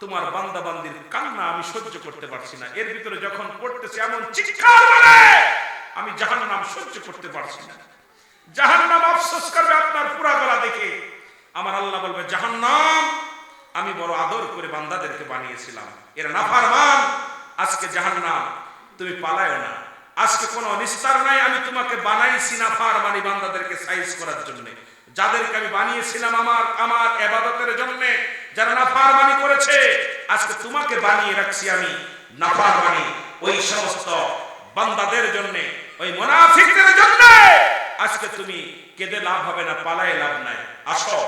তোমার বান্দা বান্দির কান্না আমি সহ্য করতে পারছি না। এর ভিতরে যখন পড়তেছে এমন চিৎকার মারে, আমি জাহান্নাম সহ্য করতে পারছি না। জাহান্নাম আফসোস করবে আপনার পুরা গলা দেখে। আমার আল্লাহ বলবে, জাহান্নাম, আমি বড় আদর করে বান্দাদেরকে বানিয়েছিলাম, এরা নাফরমান। আজকে জাহান্নাম তুমি পালায়ো না, আজকে কোনো নিস্তার নাই। আমি তোমাকে বানাইছি নাফরমানি বান্দাদেরকে সাইজ করার জন্য। যাদেরকে আমি বানিয়েছিলাম আমার ইবাদতের জন্য, যারা নাফরমানি করেছে, আজকে তোমাকে বানিয়ে রাখছি আমি নাফরমানি ওই সমস্ত বান্দাদের জন্য, ওই মুনাফিকদের জন্য। আজকে তুমি কেঁদে লাভ হবে না, পালায় লাভ নাই, আসো।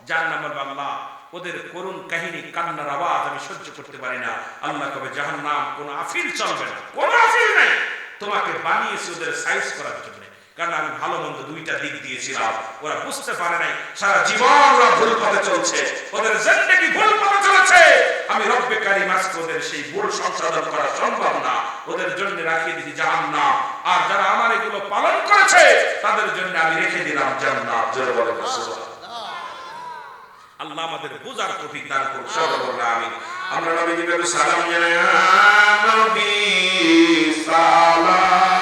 জাহান্নাম বলবে, আল্লাহ, ওদের করুণ কাহিনী, কান্নার আওয়াজ আমি সহ্য করতে পারি না। আল্লাহ কবে, জাহান্নাম, কোনো আফিল চলবে না, কোনো আফিল নাই। তোমাকে বানিয়েছি ওদের সাইজ করার জন্য। কারণ আমি ভালো মন্দ দুইটা দিক দিয়েছিলাম, ওরা বুঝতে পারে নাই। সারা জীবন ওরা ভুল পথে চলছে, ওদের জিন্দেগি ভুল পথে চলেছে। আমি রব্বে কারীম আজকে ওদের সেই ভুল সংশোধন করা সম্ভব না, ওদের জন্য রাখিয়ে দিয়েছি জাহান্নাম। আর যারা আমার এগুলো পালন করেছে, তাদের জন্য আমি রেখে দিলাম জান্নাত। জোরে বলেন সুবহানাল্লাহ। আল্লাহ আমাদের বুঝার তৌফিক দান করুন, সবাই বলুন আমিন। আমরা নবীজিকে সালাম জানাই, নবী সালাম।